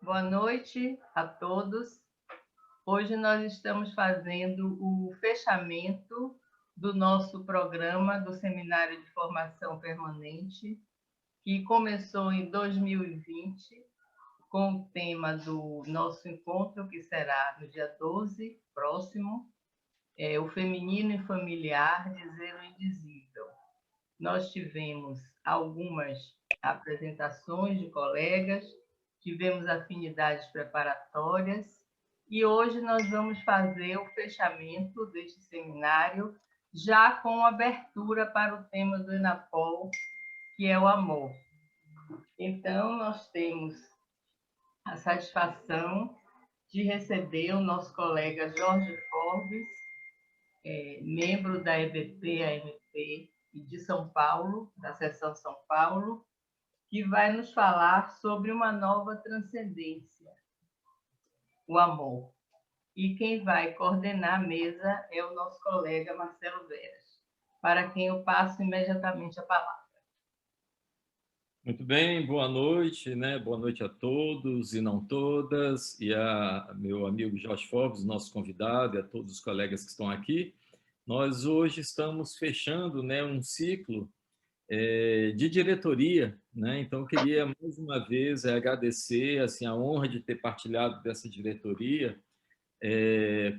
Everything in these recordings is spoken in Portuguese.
Boa noite a todos. Hoje nós estamos fazendo o fechamento do nosso programa do Seminário de Formação Permanente, que começou em 2020, com o tema do nosso encontro, que será no dia 12, próximo, o feminino e familiar, dizer o indizível. Nós tivemos algumas apresentações de colegas, tivemos afinidades preparatórias e hoje nós vamos fazer o fechamento deste seminário já com abertura para o tema do ENAPOL, que é o amor. Então, nós temos a satisfação de receber o nosso colega Jorge Forbes, membro da EBP-AMP e de São Paulo, da seção São Paulo, que vai nos falar sobre uma nova transcendência, o amor. E quem vai coordenar a mesa é o nosso colega Marcelo Veras, para quem eu passo imediatamente a palavra. Muito bem, boa noite, né? Boa noite a todos e não todas, e a meu amigo Jorge Forbes, nosso convidado, e a todos os colegas que estão aqui. Nós hoje estamos fechando, né, um ciclo de diretoria, né? Então, eu queria mais uma vez agradecer assim, a honra de ter partilhado dessa diretoria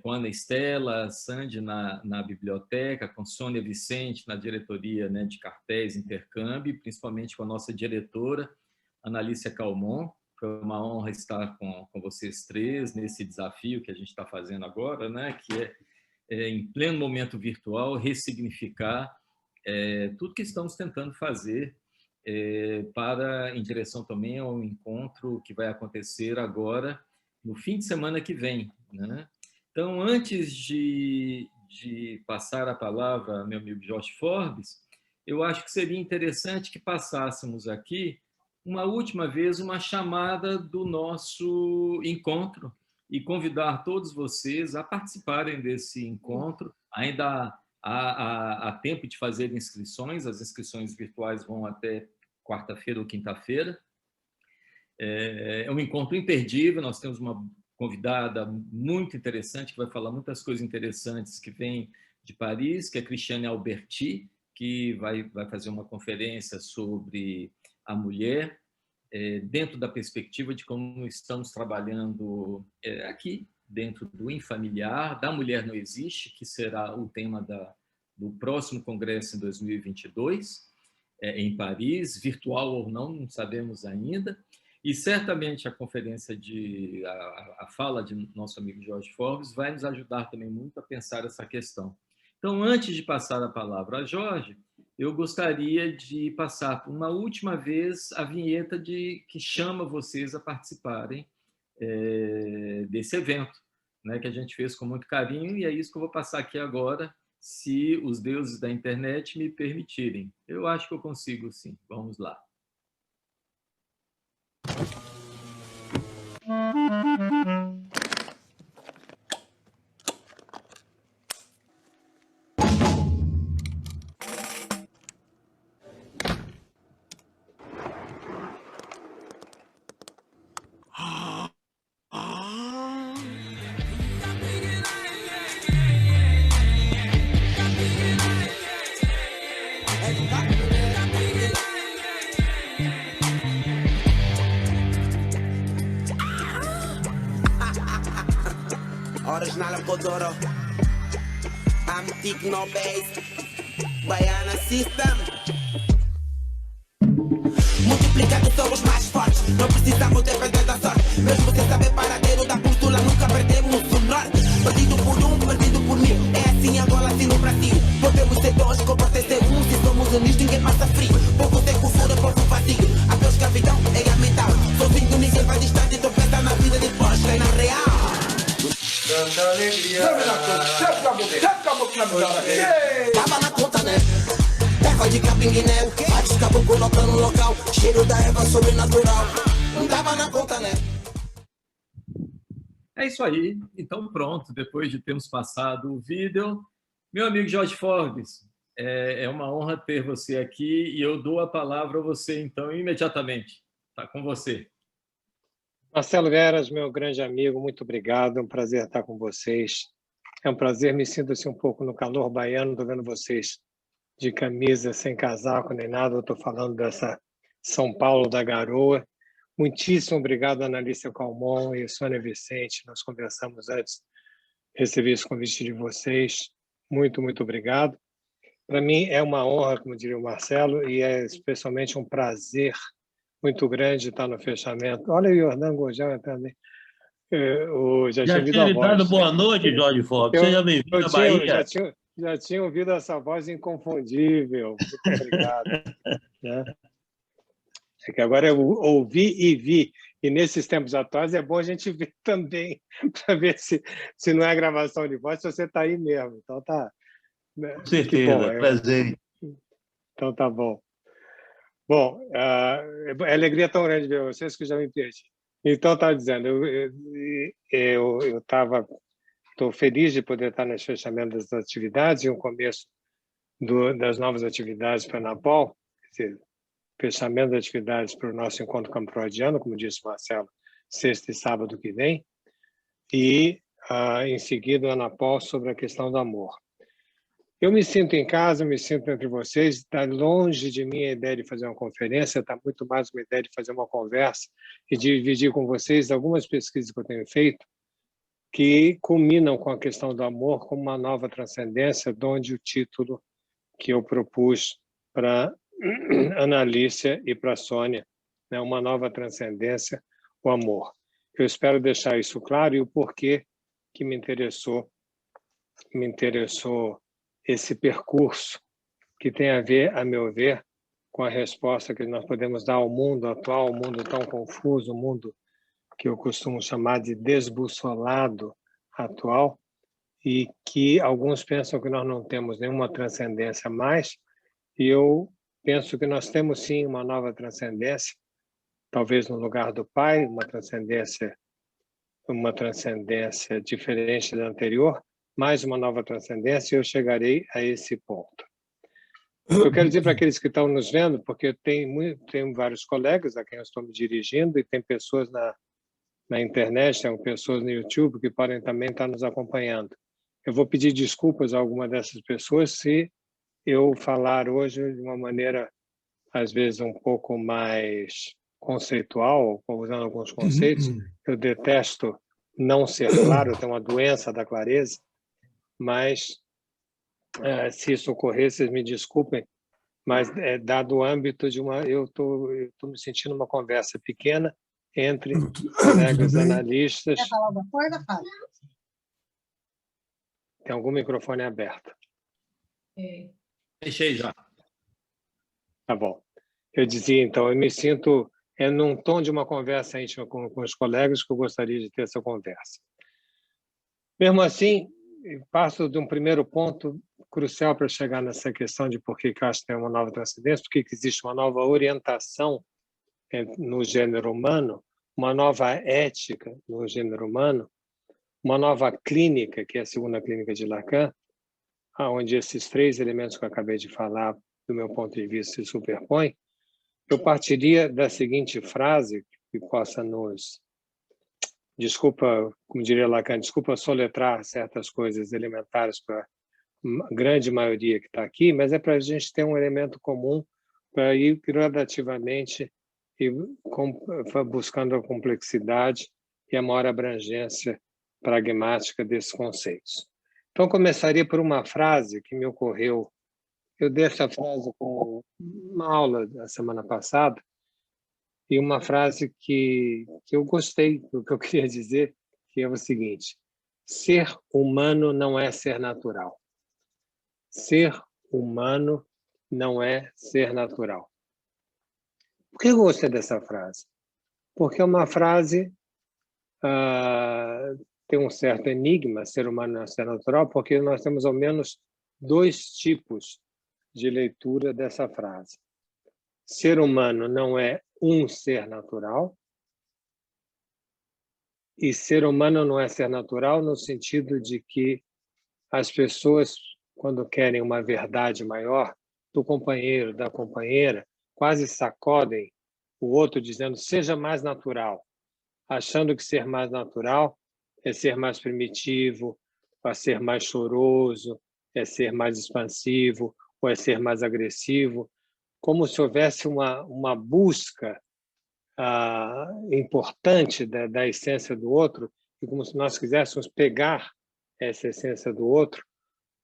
com a Ana Estela, Sandy na biblioteca, com Sônia Vicente na diretoria, né, de cartéis, intercâmbio, principalmente com a nossa diretora, Analícia Calmon. Foi uma honra estar com vocês três nesse desafio que a gente está fazendo agora, né, que em pleno momento virtual, ressignificar tudo que estamos tentando fazer em direção também ao encontro que vai acontecer agora, no fim de semana que vem, né? Então, antes de passar a palavra ao meu amigo Jorge Forbes, eu acho que seria interessante que passássemos aqui, uma última vez, uma chamada do nosso encontro e convidar todos vocês a participarem desse encontro. Ainda há tempo de fazer inscrições, as inscrições virtuais vão até quarta-feira ou quinta-feira. É um encontro imperdível, nós temos uma convidada muito interessante, que vai falar muitas coisas interessantes que vem de Paris, que é Cristiane Alberti, que vai fazer uma conferência sobre a mulher, dentro da perspectiva de como estamos trabalhando aqui, dentro do Infamiliar, da Mulher Não Existe, que será o tema do próximo congresso em 2022, em Paris, virtual ou não sabemos ainda. E certamente a conferência a fala de nosso amigo Jorge Forbes vai nos ajudar também muito a pensar essa questão. Então, antes de passar a palavra a Jorge, eu gostaria de passar uma última vez a vinheta que chama vocês a participarem desse evento, né, que a gente fez com muito carinho, e é isso que eu vou passar aqui agora, se os deuses da internet me permitirem. Eu acho que eu consigo, sim. Vamos lá. Original Kodoro, Antique No Base, Baiana System. Multiplicado somos mais fortes, não precisamos depender da sorte. Mesmo sem saber paradeiro da bússola, nunca perdemos o norte. Perdido por um, perdido por mil, é assim agora, assim no Brasil. Podemos ser dois, comportar ser um, se somos unidos ninguém passa frio. Povo sem cultura, povo vazio, até a escravidão é a mental. Sozinho ninguém vai distante, então pensa na vida depois, que é na real. Tanta alegria. Tava na conta, né? Erva de capim-guiné, vários caboclos notando no local. Cheiro da erva sobrenatural. Não tava na conta, né? É isso aí. Então, pronto. Depois de termos passado o vídeo, meu amigo Jorge Forbes, é uma honra ter você aqui e eu dou a palavra a você, então, imediatamente. Está com você. Marcelo Veras, meu grande amigo, muito obrigado. É um prazer estar com vocês. É um prazer, me sinto assim um pouco no calor baiano, estou vendo vocês de camisa, sem casaco nem nada. Eu estou falando dessa São Paulo da Garoa. Muitíssimo obrigado, Analícia Calmon e Sônia Vicente. Nós conversamos antes, recebi esse convite de vocês. Muito, muito obrigado. Para mim é uma honra, como diria o Marcelo, e é especialmente um prazer muito grande estar no fechamento. Olha o Jordan Gojão também. Eu já tinha ouvido a lhe dado voz. boa noite, Jorge Forbes. Seja bem-vindo à Bahia. Já tinha ouvido essa voz inconfundível. Muito obrigado. Né? É que agora eu ouvi e vi. E nesses tempos atuais é bom a gente ver também, para ver se não é gravação de voz, se você está aí mesmo. Então tá. Com certeza, presente. Então tá bom. Bom, é alegria tão grande ver vocês que eu já me perdi. Então, estava dizendo, eu estou feliz de poder estar nesse fechamento das atividades e o começo das novas atividades para a Anapol, quer dizer, fechamento das atividades para o nosso encontro camprodiano, como disse o Marcelo, sexta e sábado que vem, e, em seguida, a Anapol sobre a questão do amor. Eu me sinto em casa, me sinto entre vocês, está longe de mim a ideia de fazer uma conferência, está muito mais uma ideia de fazer uma conversa e dividir com vocês algumas pesquisas que eu tenho feito que culminam com a questão do amor como uma nova transcendência, de onde o título que eu propus para Ana Alicia e para a Sônia, né, uma nova transcendência, o amor. Eu espero deixar isso claro e o porquê que me interessou esse percurso que tem a ver, a meu ver, com a resposta que nós podemos dar ao mundo atual, um mundo tão confuso, um mundo que eu costumo chamar de desbussolado atual, e que alguns pensam que nós não temos nenhuma transcendência mais, e eu penso que nós temos sim uma nova transcendência, talvez no lugar do Pai, uma transcendência diferente da anterior, mais uma nova transcendência, e eu chegarei a esse ponto. Eu quero dizer para aqueles que estão nos vendo, porque tenho vários colegas a quem eu estou me dirigindo, e tem pessoas na internet, tem pessoas no YouTube que podem também estar nos acompanhando. Eu vou pedir desculpas a alguma dessas pessoas se eu falar hoje de uma maneira, às vezes, um pouco mais conceitual, usando alguns conceitos. Eu detesto não ser claro, eu tenho uma doença da clareza, mas se isso ocorrer, vocês me desculpem, mas dado o âmbito de eu estou me sentindo uma conversa pequena entre colegas analistas. Quer falar alguma coisa, Fábio? Tem algum microfone aberto? Deixei já. Tá bom. Eu dizia, então, eu me sinto num tom de uma conversa íntima com os colegas que eu gostaria de ter essa conversa. Mesmo assim, passo de um primeiro ponto crucial para chegar nessa questão de por que eu acho que tem uma nova transcendência, por que existe uma nova orientação no gênero humano, uma nova ética no gênero humano, uma nova clínica, que é a segunda clínica de Lacan, onde esses três elementos que eu acabei de falar, do meu ponto de vista, se superpõem. Eu partiria da seguinte frase, que possa nos... Desculpa, como diria Lacan, desculpa soletrar certas coisas elementares para a grande maioria que está aqui, mas é para a gente ter um elemento comum para ir gradativamente e buscando a complexidade e a maior abrangência pragmática desses conceitos. Então, começaria por uma frase que me ocorreu. Eu dei essa frase com uma aula da semana passada, e uma frase que eu gostei, do que eu queria dizer, que é o seguinte: ser humano não é ser natural. Ser humano não é ser natural. Por que eu gostei dessa frase? Porque é uma frase tem um certo enigma, ser humano não é ser natural, porque nós temos ao menos dois tipos de leitura dessa frase. Ser humano não é um ser natural, e ser humano não é ser natural no sentido de que as pessoas, quando querem uma verdade maior do companheiro, da companheira, quase sacodem o outro dizendo seja mais natural. achando que ser mais natural é ser mais primitivo, é ser mais choroso, é ser mais expansivo, ou é ser mais agressivo, como se houvesse uma busca importante da essência do outro, e como se nós quiséssemos pegar essa essência do outro,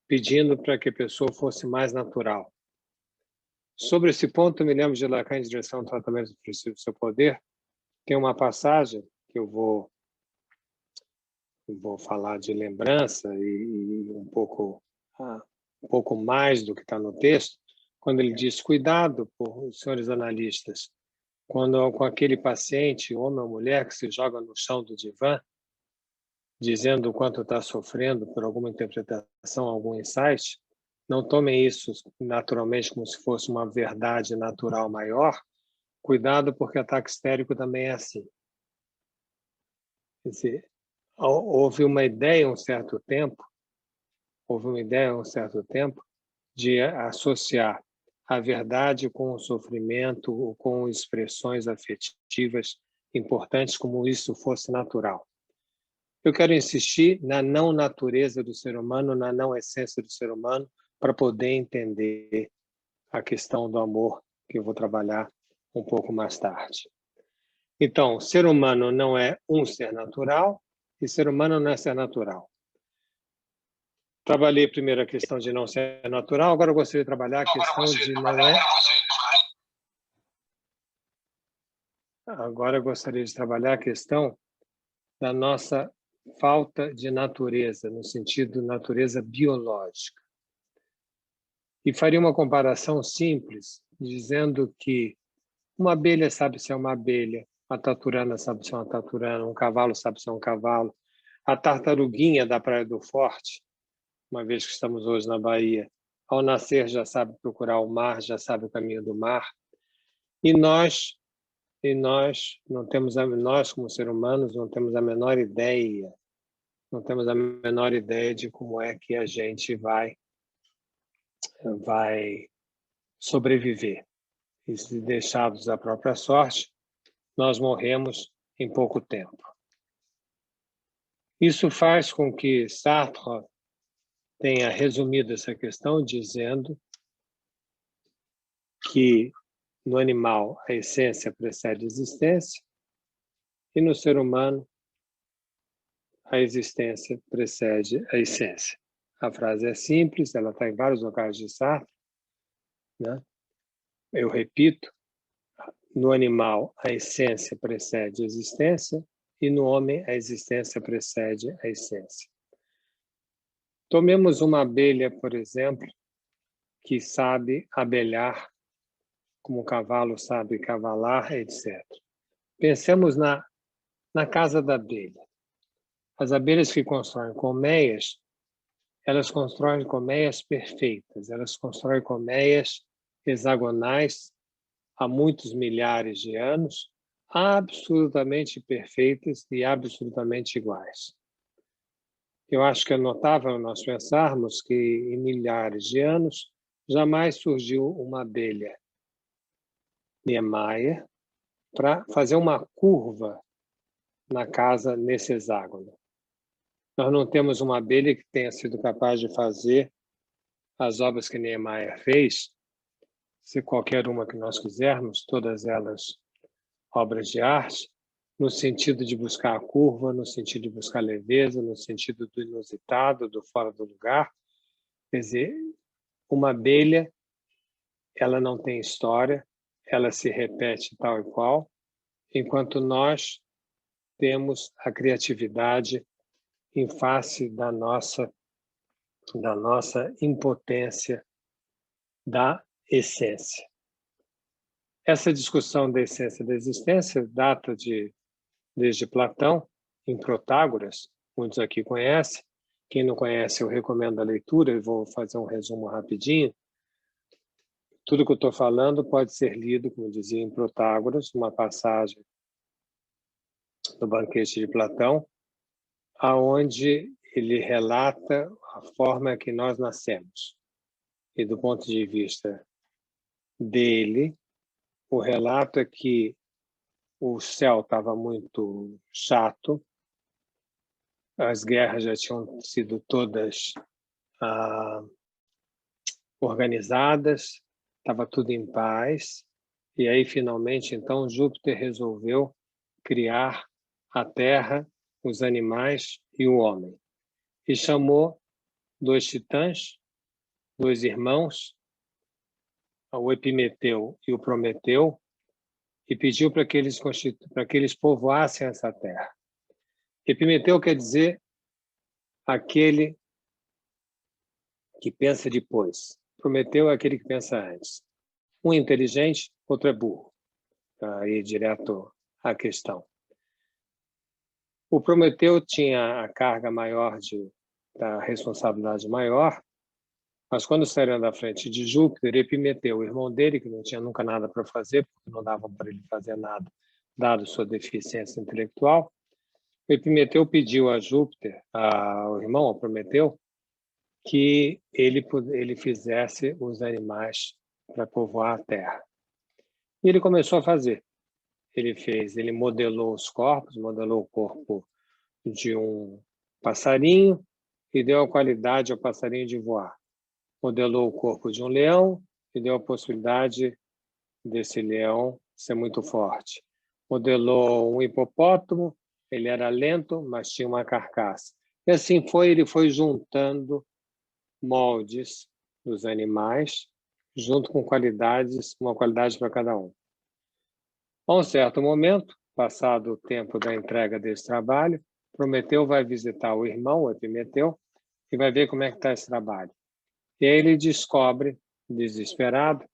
pedindo para que a pessoa fosse mais natural. Sobre esse ponto, eu me lembro de Lacan em direção ao tratamento do princípio do seu poder, tem uma passagem que eu vou falar de lembrança e um pouco mais do que está no texto, quando ele diz: cuidado, por senhores analistas, quando com aquele paciente, homem ou mulher, que se joga no chão do divã, dizendo o quanto está sofrendo por alguma interpretação, algum insight, não tomem isso naturalmente como se fosse uma verdade natural maior. Cuidado, porque ataque histérico também é assim. Quer dizer, houve uma ideia há um certo tempo de associar a verdade com o sofrimento ou com expressões afetivas importantes, como isso fosse natural. Eu quero insistir na não natureza do ser humano, na não essência do ser humano, para poder entender a questão do amor, que eu vou trabalhar um pouco mais tarde. Então, ser humano não é um ser natural, e ser humano não é ser natural. Trabalhei primeiro a questão de não ser natural, agora eu gostaria de trabalhar a questão de não é... Agora eu gostaria de trabalhar a questão da nossa falta de natureza, no sentido de natureza biológica. E faria uma comparação simples, dizendo que uma abelha sabe ser uma abelha, a taturana sabe ser uma taturana, um cavalo sabe ser um cavalo, a tartaruguinha da Praia do Forte, uma vez que estamos hoje na Bahia, ao nascer já sabe procurar o mar, já sabe o caminho do mar. E nós não temos, nós como seres humanos, não temos a menor ideia, de como é que a gente vai sobreviver. E se deixados à própria sorte, nós morremos em pouco tempo. Isso faz com que Sartre tenha resumido essa questão dizendo que no animal a essência precede a existência e no ser humano a existência precede a essência. A frase é simples, ela está em vários locais de Sartre, né? Eu repito, no animal a essência precede a existência e no homem a existência precede a essência. Tomemos uma abelha, por exemplo, que sabe abelhar, como o cavalo sabe cavalar, etc. Pensemos na casa da abelha. As abelhas que constroem colmeias, elas constroem colmeias perfeitas, elas constroem colmeias hexagonais há muitos milhares de anos, absolutamente perfeitas e absolutamente iguais. Eu acho que é notável nós pensarmos que em milhares de anos jamais surgiu uma abelha Niemeyer para fazer uma curva na casa nesse hexágono. Nós não temos uma abelha que tenha sido capaz de fazer as obras que Niemeyer fez, se qualquer uma que nós quisermos, todas elas obras de arte, no sentido de buscar a curva, no sentido de buscar leveza, no sentido do inusitado, do fora do lugar. Quer dizer, uma abelha, ela não tem história, ela se repete tal e qual, enquanto nós temos a criatividade em face da nossa impotência da essência. Essa discussão da essência da existência data desde Platão, em Protágoras, muitos aqui conhecem. Quem não conhece, eu recomendo a leitura, e vou fazer um resumo rapidinho. Tudo que eu estou falando pode ser lido, como dizia em Protágoras, uma passagem do Banquete de Platão, aonde ele relata a forma que nós nascemos. E do ponto de vista dele, o relato é que o céu estava muito chato, as guerras já tinham sido todas organizadas, estava tudo em paz, e aí, finalmente, então, Júpiter resolveu criar a Terra, os animais e o homem. E chamou 2 titãs, 2 irmãos, o Epimeteu e o Prometeu, e pediu para que eles povoassem essa terra. Epimeteu quer dizer aquele que pensa depois. Prometeu é aquele que pensa antes. Um é inteligente, outro é burro. Aí, direto à questão. O Prometeu tinha a carga maior da responsabilidade maior, mas quando saíram da frente de Júpiter, Epimeteu, o irmão dele, que não tinha nunca nada para fazer, porque não dava para ele fazer nada, dado sua deficiência intelectual, Epimeteu pediu a Júpiter, ao irmão, ao Prometeu, que ele fizesse os animais para povoar a Terra. E ele começou a fazer. Ele modelou os corpos, modelou o corpo de um passarinho e deu a qualidade ao passarinho de voar. Modelou o corpo de um leão e deu a possibilidade desse leão ser muito forte. Modelou um hipopótamo, ele era lento, mas tinha uma carcaça. E assim ele foi juntando moldes dos animais, junto com uma qualidade para cada um. A um certo momento, passado o tempo da entrega desse trabalho, Prometeu vai visitar o irmão, o Epimeteu, e vai ver como é que está esse trabalho. E aí ele descobre, desesperado,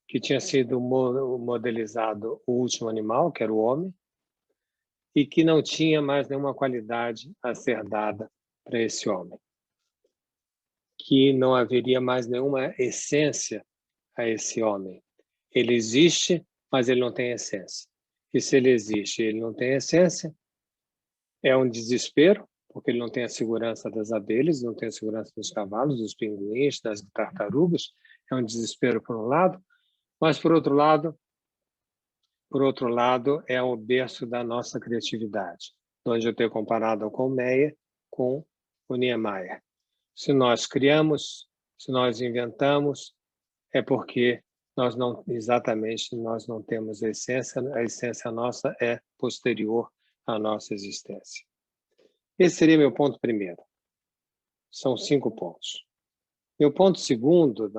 que tinha sido modelizado o último animal, que era o homem, e que não tinha mais nenhuma qualidade a ser dada para esse homem. Que não haveria mais nenhuma essência a esse homem. Ele existe, mas ele não tem essência. E se ele existe e ele não tem essência, é um desespero, porque ele não tem a segurança das abelhas, não tem a segurança dos cavalos, dos pinguins, das tartarugas. É um desespero por um lado, mas por outro lado é o berço da nossa criatividade, onde eu tenho comparado a colmeia com o Niemeyer. Se nós criamos, se nós inventamos, é porque nós não temos a essência nossa é posterior à nossa existência. Esse seria meu ponto primeiro. São 5 pontos. Meu ponto segundo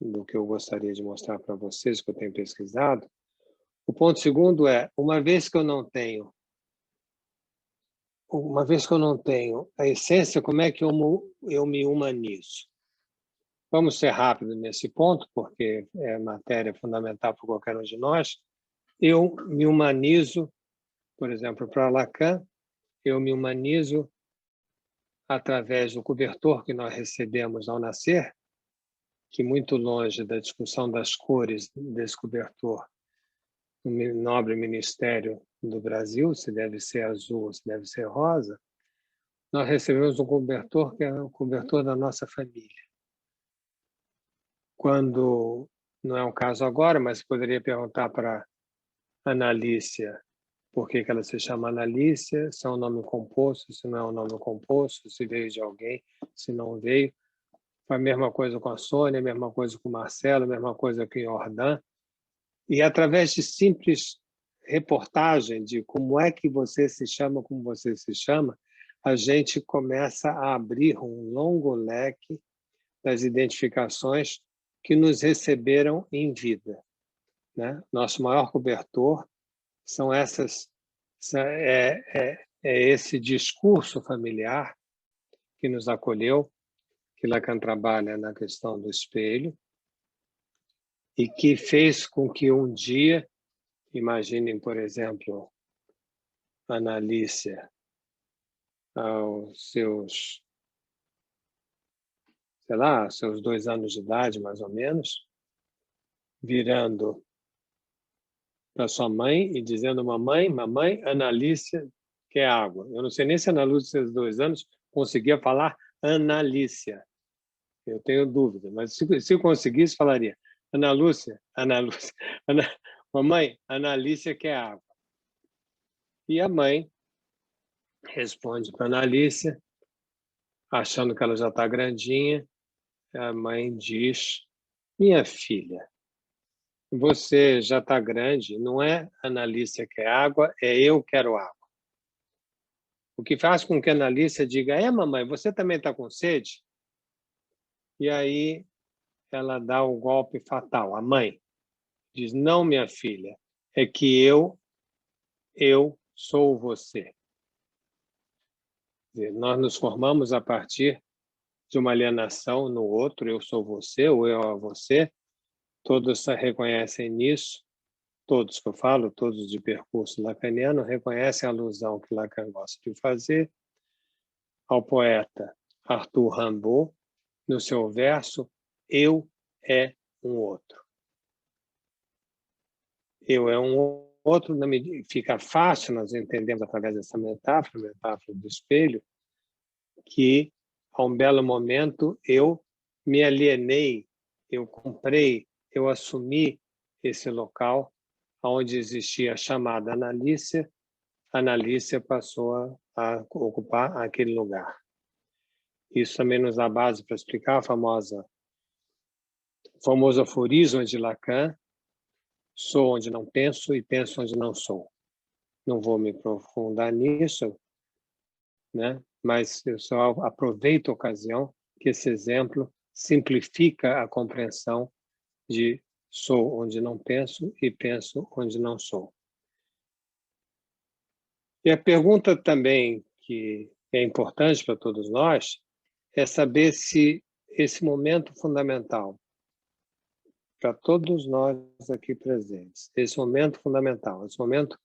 do que eu gostaria de mostrar para vocês, que eu tenho pesquisado, o ponto segundo é, uma vez que eu não tenho a essência, como é que eu me humanizo? Vamos ser rápidos nesse ponto, porque é matéria fundamental para qualquer um de nós. Eu me humanizo, por exemplo, para Lacan, eu me humanizo através do cobertor que nós recebemos ao nascer, que muito longe da discussão das cores desse cobertor, no nobre ministério do Brasil, se deve ser azul ou se deve ser rosa, nós recebemos um cobertor que é o cobertor da nossa família. Quando, não é o caso agora, mas poderia perguntar para Analícia por que ela se chama Analícia, se é um nome composto, se não é um nome composto, se veio de alguém, se não veio. Foi a mesma coisa com a Sônia, a mesma coisa com o Marcelo, a mesma coisa com o Jordan. E através de simples reportagem de como é que você se chama, como você se chama, a gente começa a abrir um longo leque das identificações que nos receberam em vida, né? Nosso maior cobertor é esse discurso familiar que nos acolheu, que Lacan trabalha na questão do espelho, e que fez com que um dia, imaginem, por exemplo, Analícia, aos seus 2 anos de idade, mais ou menos, virando para sua mãe e dizendo: mamãe, Analícia quer água. Eu não sei nem se a Analícia, aos 2 anos, conseguia falar Analícia. Eu tenho dúvida, mas se eu conseguisse, falaria: Ana Lúcia, Mamãe, a Analícia quer água. E a mãe responde para a Analícia, achando que ela já está grandinha. A mãe diz, minha filha, você já está grande, não é a Analícia quer água, é eu quero água. O que faz com que a Analícia diga, mamãe, você também está com sede? E aí ela dá o golpe fatal. A mãe diz, não, minha filha, é que eu sou você. Quer dizer, nós nos formamos a partir de uma alienação no outro, eu sou você, ou eu a você. Todos se reconhecem nisso, todos que eu falo, todos de percurso lacaniano, reconhecem a alusão que Lacan gosta de fazer ao poeta Arthur Rimbaud, no seu verso, eu é um outro. Eu é um outro, fica fácil nós entendemos através dessa metáfora do espelho, que a um belo momento eu me alienei, eu comprei, eu assumi esse local onde existia a chamada Analícia, a Analícia passou a ocupar aquele lugar. Isso também nos dá base para explicar o famoso aforismo de Lacan, sou onde não penso e penso onde não sou. Não vou me aprofundar nisso, né? Mas eu só aproveito a ocasião que esse exemplo simplifica a compreensão de sou onde não penso e penso onde não sou. E a pergunta também que é importante para todos nós é saber se esse momento fundamental para todos nós aqui presentes, esse momento fundamental, esse momento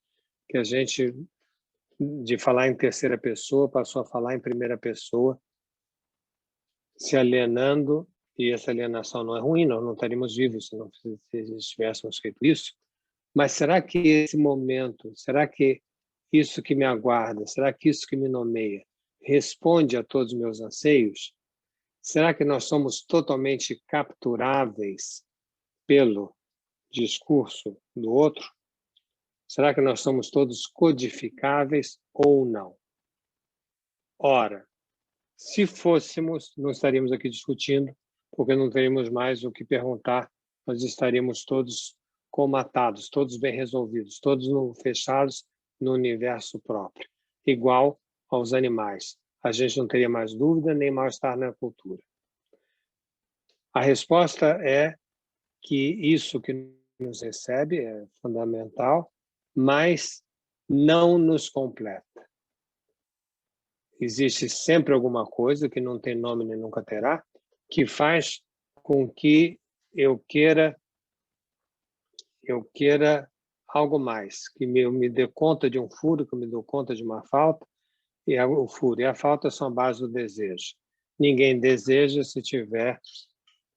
que a gente, de falar em terceira pessoa, passou a falar em primeira pessoa, se alienando, e essa alienação não é ruim, nós não estaríamos vivos se tivéssemos feito isso, mas será que esse momento, será que isso que me aguarda, será que isso que me nomeia, responde a todos os meus anseios? Será que nós somos totalmente capturáveis pelo discurso do outro? Será que nós somos todos codificáveis ou não? Ora, se fôssemos, não estaríamos aqui discutindo, porque não teríamos mais o que perguntar, nós estaríamos todos comatados, todos bem resolvidos, todos fechados no universo próprio, igual aos animais. A gente não teria mais dúvida nem mal-estar na cultura. A resposta é que isso que nos recebe é fundamental, mas não nos completa. Existe sempre alguma coisa que não tem nome nem nunca terá, que faz com que eu queira algo mais, que me dê conta de um furo, que me dê conta de uma falta, e o furo e a falta são a base do desejo. Ninguém deseja se tiver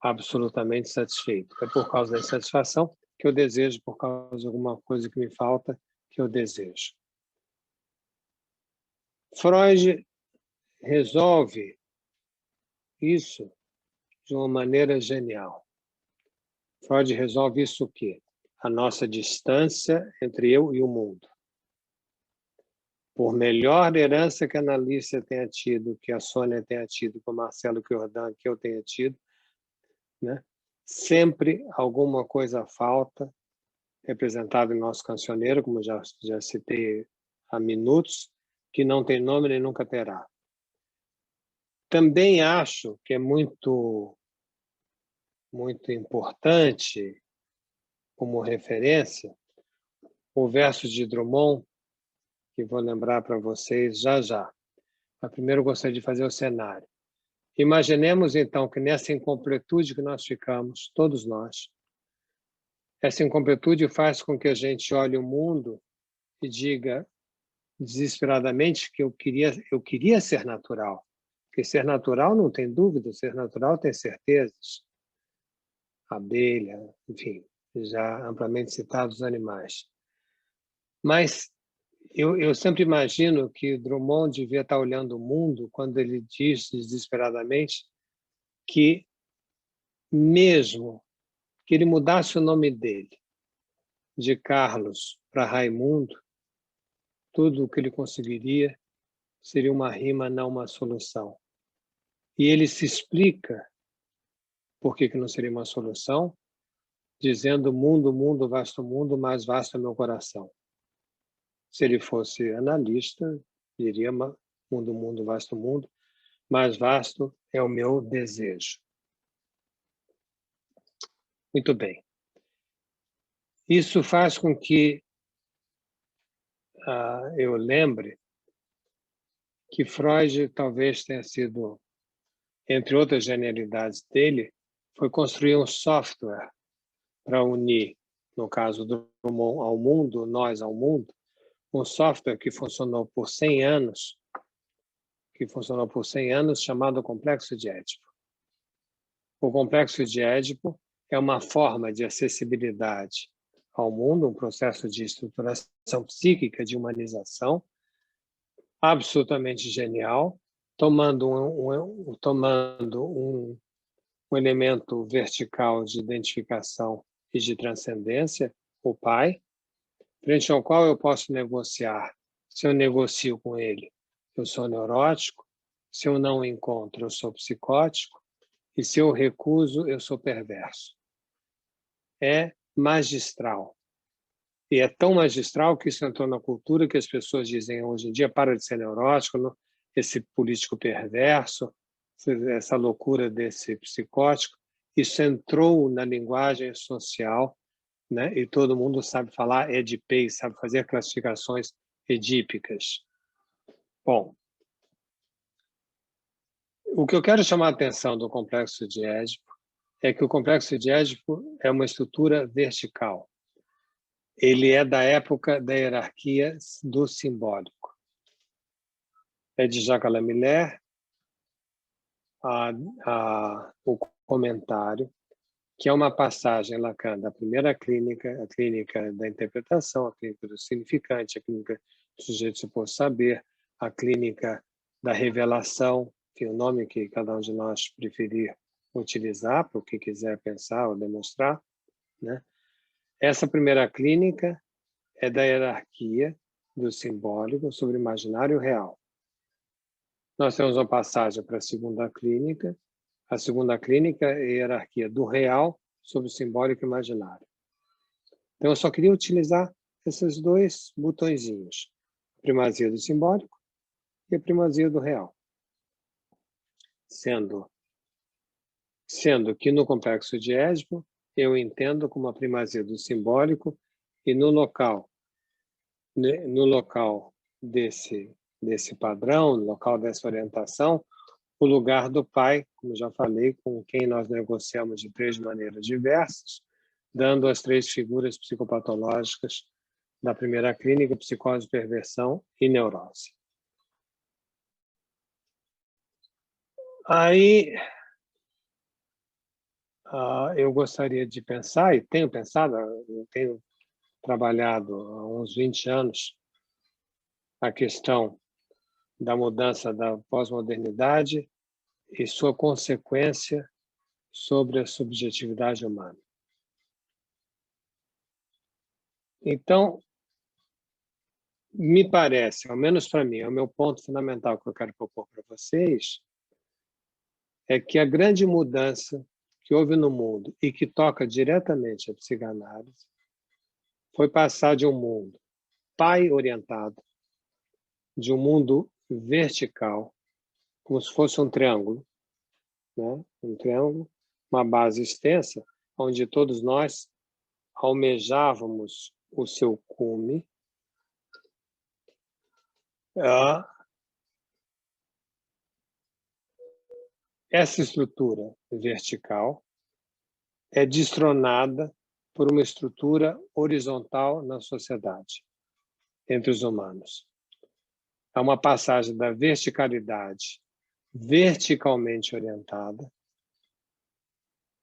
absolutamente satisfeito. É por causa da insatisfação que eu desejo, por causa de alguma coisa que me falta, que eu desejo. Freud resolve isso de uma maneira genial. Freud resolve isso o quê? A nossa distância entre eu e o mundo. Por melhor herança que a Analícia tenha tido, que a Sônia tenha tido, que o Marcelo Jordan, que eu tenha tido, né? Sempre alguma coisa falta, representado em nosso cancioneiro, como já citei há minutos, que não tem nome nem nunca terá. Também acho que é muito importante, como referência, o verso de Drummond, que vou lembrar para vocês já. Mas primeiro eu gostaria de fazer o cenário. Imaginemos, então, que nessa incompletude que nós ficamos, todos nós, essa incompletude faz com que a gente olhe o mundo e diga desesperadamente que eu queria ser natural. Porque ser natural não tem dúvida, ser natural tem certezas. Abelha, enfim, já amplamente citados animais. Mas eu sempre imagino que Drummond devia estar olhando o mundo quando ele diz desesperadamente que mesmo que ele mudasse o nome dele, de Carlos para Raimundo, tudo o que ele conseguiria seria uma rima, não uma solução. E ele se explica por que não seria uma solução, dizendo mundo, mundo, vasto mundo, mais vasto é meu coração. Se ele fosse analista, diria mundo, mundo, vasto mundo, mais vasto é o meu desejo. Muito bem. Isso faz com que eu lembre que Freud talvez tenha sido, entre outras genialidades dele, foi construir um software para unir, no caso do ao mundo, nós ao mundo, um software que funcionou por 100 anos, chamado Complexo de Édipo. O Complexo de Édipo é uma forma de acessibilidade ao mundo, um processo de estruturação psíquica, de humanização, absolutamente genial, tomando um elemento vertical de identificação e de transcendência, o pai, frente ao qual eu posso negociar. Se eu negocio com ele, eu sou neurótico. Se eu não o encontro, eu sou psicótico. E se eu recuso, eu sou perverso. É magistral. E é tão magistral que isso entrou na cultura que as pessoas dizem hoje em dia, para de ser neurótico, esse político perverso, essa loucura desse psicótico. Isso entrou na linguagem social, né? E todo mundo sabe falar Édipe, sabe fazer classificações edípicas. Bom, o que eu quero chamar a atenção do Complexo de Édipo é que o Complexo de Édipo é uma estrutura vertical. Ele é da época da hierarquia do simbólico. É de Jacques Lamillère, o comentário, que é uma passagem, Lacan, da primeira clínica, a clínica da interpretação, a clínica do significante, a clínica do sujeito suposto saber, a clínica da revelação, que é o nome que cada um de nós preferir utilizar para o que quiser pensar ou demonstrar, né? Essa primeira clínica é da hierarquia do simbólico sobre o imaginário real. Nós temos uma passagem para a segunda clínica. A segunda clínica é a hierarquia do real sobre o simbólico e imaginário. Então, eu só queria utilizar esses dois botõezinhos. A primazia do simbólico e a primazia do real. Sendo que no Complexo de Édipo, eu entendo como a primazia do simbólico e no local desse padrão, no local dessa orientação, o lugar do pai, como já falei, com quem nós negociamos de 3 maneiras diversas, dando as 3 figuras psicopatológicas da primeira clínica: psicose, perversão e neurose. Aí, eu gostaria de pensar, e tenho pensado, eu tenho trabalhado há uns 20 anos a questão da mudança da pós-modernidade e sua consequência sobre a subjetividade humana. Então, me parece, ao menos para mim, é o meu ponto fundamental que eu quero propor para vocês, é que a grande mudança que houve no mundo e que toca diretamente a psicanálise foi passar de um mundo pai-orientado, de um mundo vertical, como se fosse um triângulo, né? Um triângulo, uma base extensa, onde todos nós almejávamos o seu cume, essa estrutura vertical é destronada por uma estrutura horizontal na sociedade, entre os humanos. Há uma passagem da verticalidade verticalmente orientada,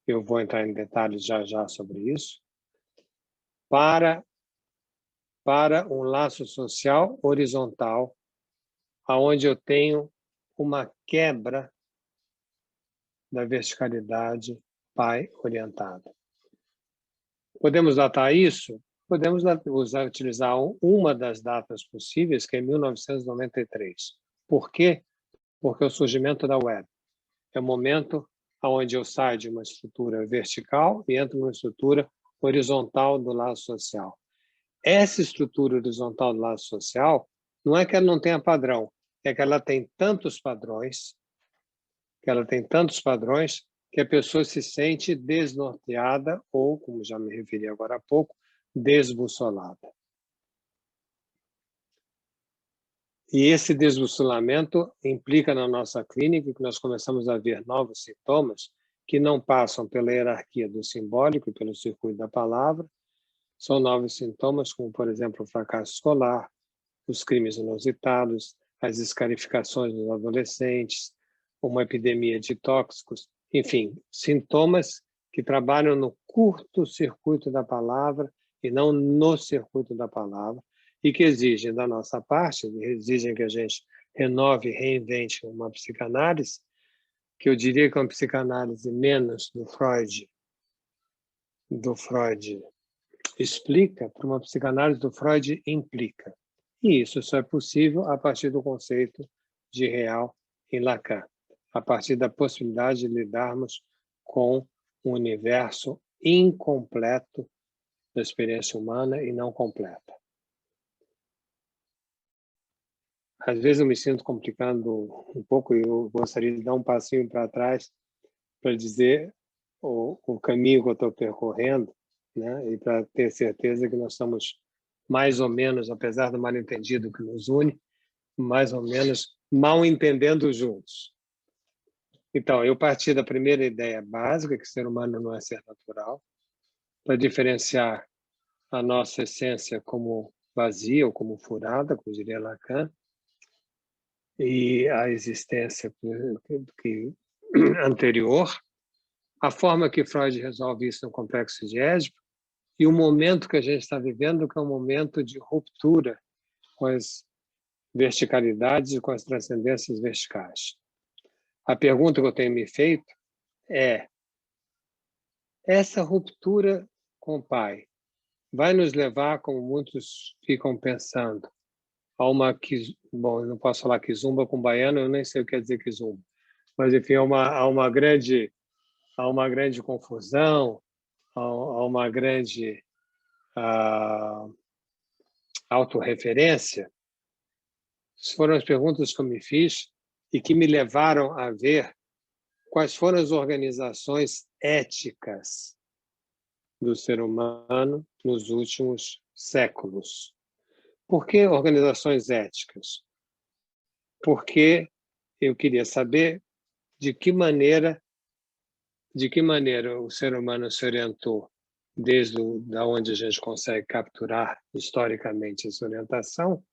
eu vou entrar em detalhes já sobre isso, para um laço social horizontal, onde eu tenho uma quebra da verticalidade pai orientada. Podemos datar isso podemos utilizar uma das datas possíveis, que é 1993. Por quê? Porque é o surgimento da web. É o momento onde eu saio de uma estrutura vertical e entro numa estrutura horizontal do laço social. Essa estrutura horizontal do laço social não é que ela não tenha padrão, é que ela tem tantos padrões, que a pessoa se sente desnorteada ou, como já me referi agora há pouco, desbussolada. E esse desbussolamento implica na nossa clínica que nós começamos a ver novos sintomas que não passam pela hierarquia do simbólico e pelo circuito da palavra. São novos sintomas como, por exemplo, o fracasso escolar, os crimes inusitados, as escarificações dos adolescentes, uma epidemia de tóxicos, enfim, sintomas que trabalham no curto circuito da palavra e não no circuito da palavra, e que exigem da nossa parte, exigem que a gente renove e reinvente uma psicanálise, que eu diria que é uma psicanálise menos do Freud explica, para uma psicanálise do Freud implica. E isso só é possível a partir do conceito de real em Lacan, a partir da possibilidade de lidarmos com um universo incompleto da experiência humana e não completa. Às vezes eu me sinto complicando um pouco e eu gostaria de dar um passinho para trás para dizer o caminho que eu estou percorrendo, né? E para ter certeza que nós estamos mais ou menos, apesar do mal-entendido que nos une, mais ou menos mal entendendo juntos. Então, eu parti da primeira ideia básica, que o ser humano não é ser natural, para diferenciar a nossa essência como vazia ou como furada, como diria Lacan, e a existência anterior, a forma que Freud resolve isso no complexo de Édipo, e o momento que a gente está vivendo, que é um momento de ruptura com as verticalidades e com as transcendências verticais. A pergunta que eu tenho me feito é: essa ruptura com o Pai vai nos levar, como muitos ficam pensando, a uma... Bom, eu não posso falar quizumba com baiano, eu nem sei o que quer dizer quizumba, mas, enfim, a uma grande confusão, a uma grande autorreferência? Essas foram as perguntas que eu me fiz e que me levaram a ver quais foram as organizações éticas do ser humano nos últimos séculos. Por que organizações éticas? Porque eu queria saber de que maneira o ser humano se orientou, desde onde a gente consegue capturar historicamente essa orientação,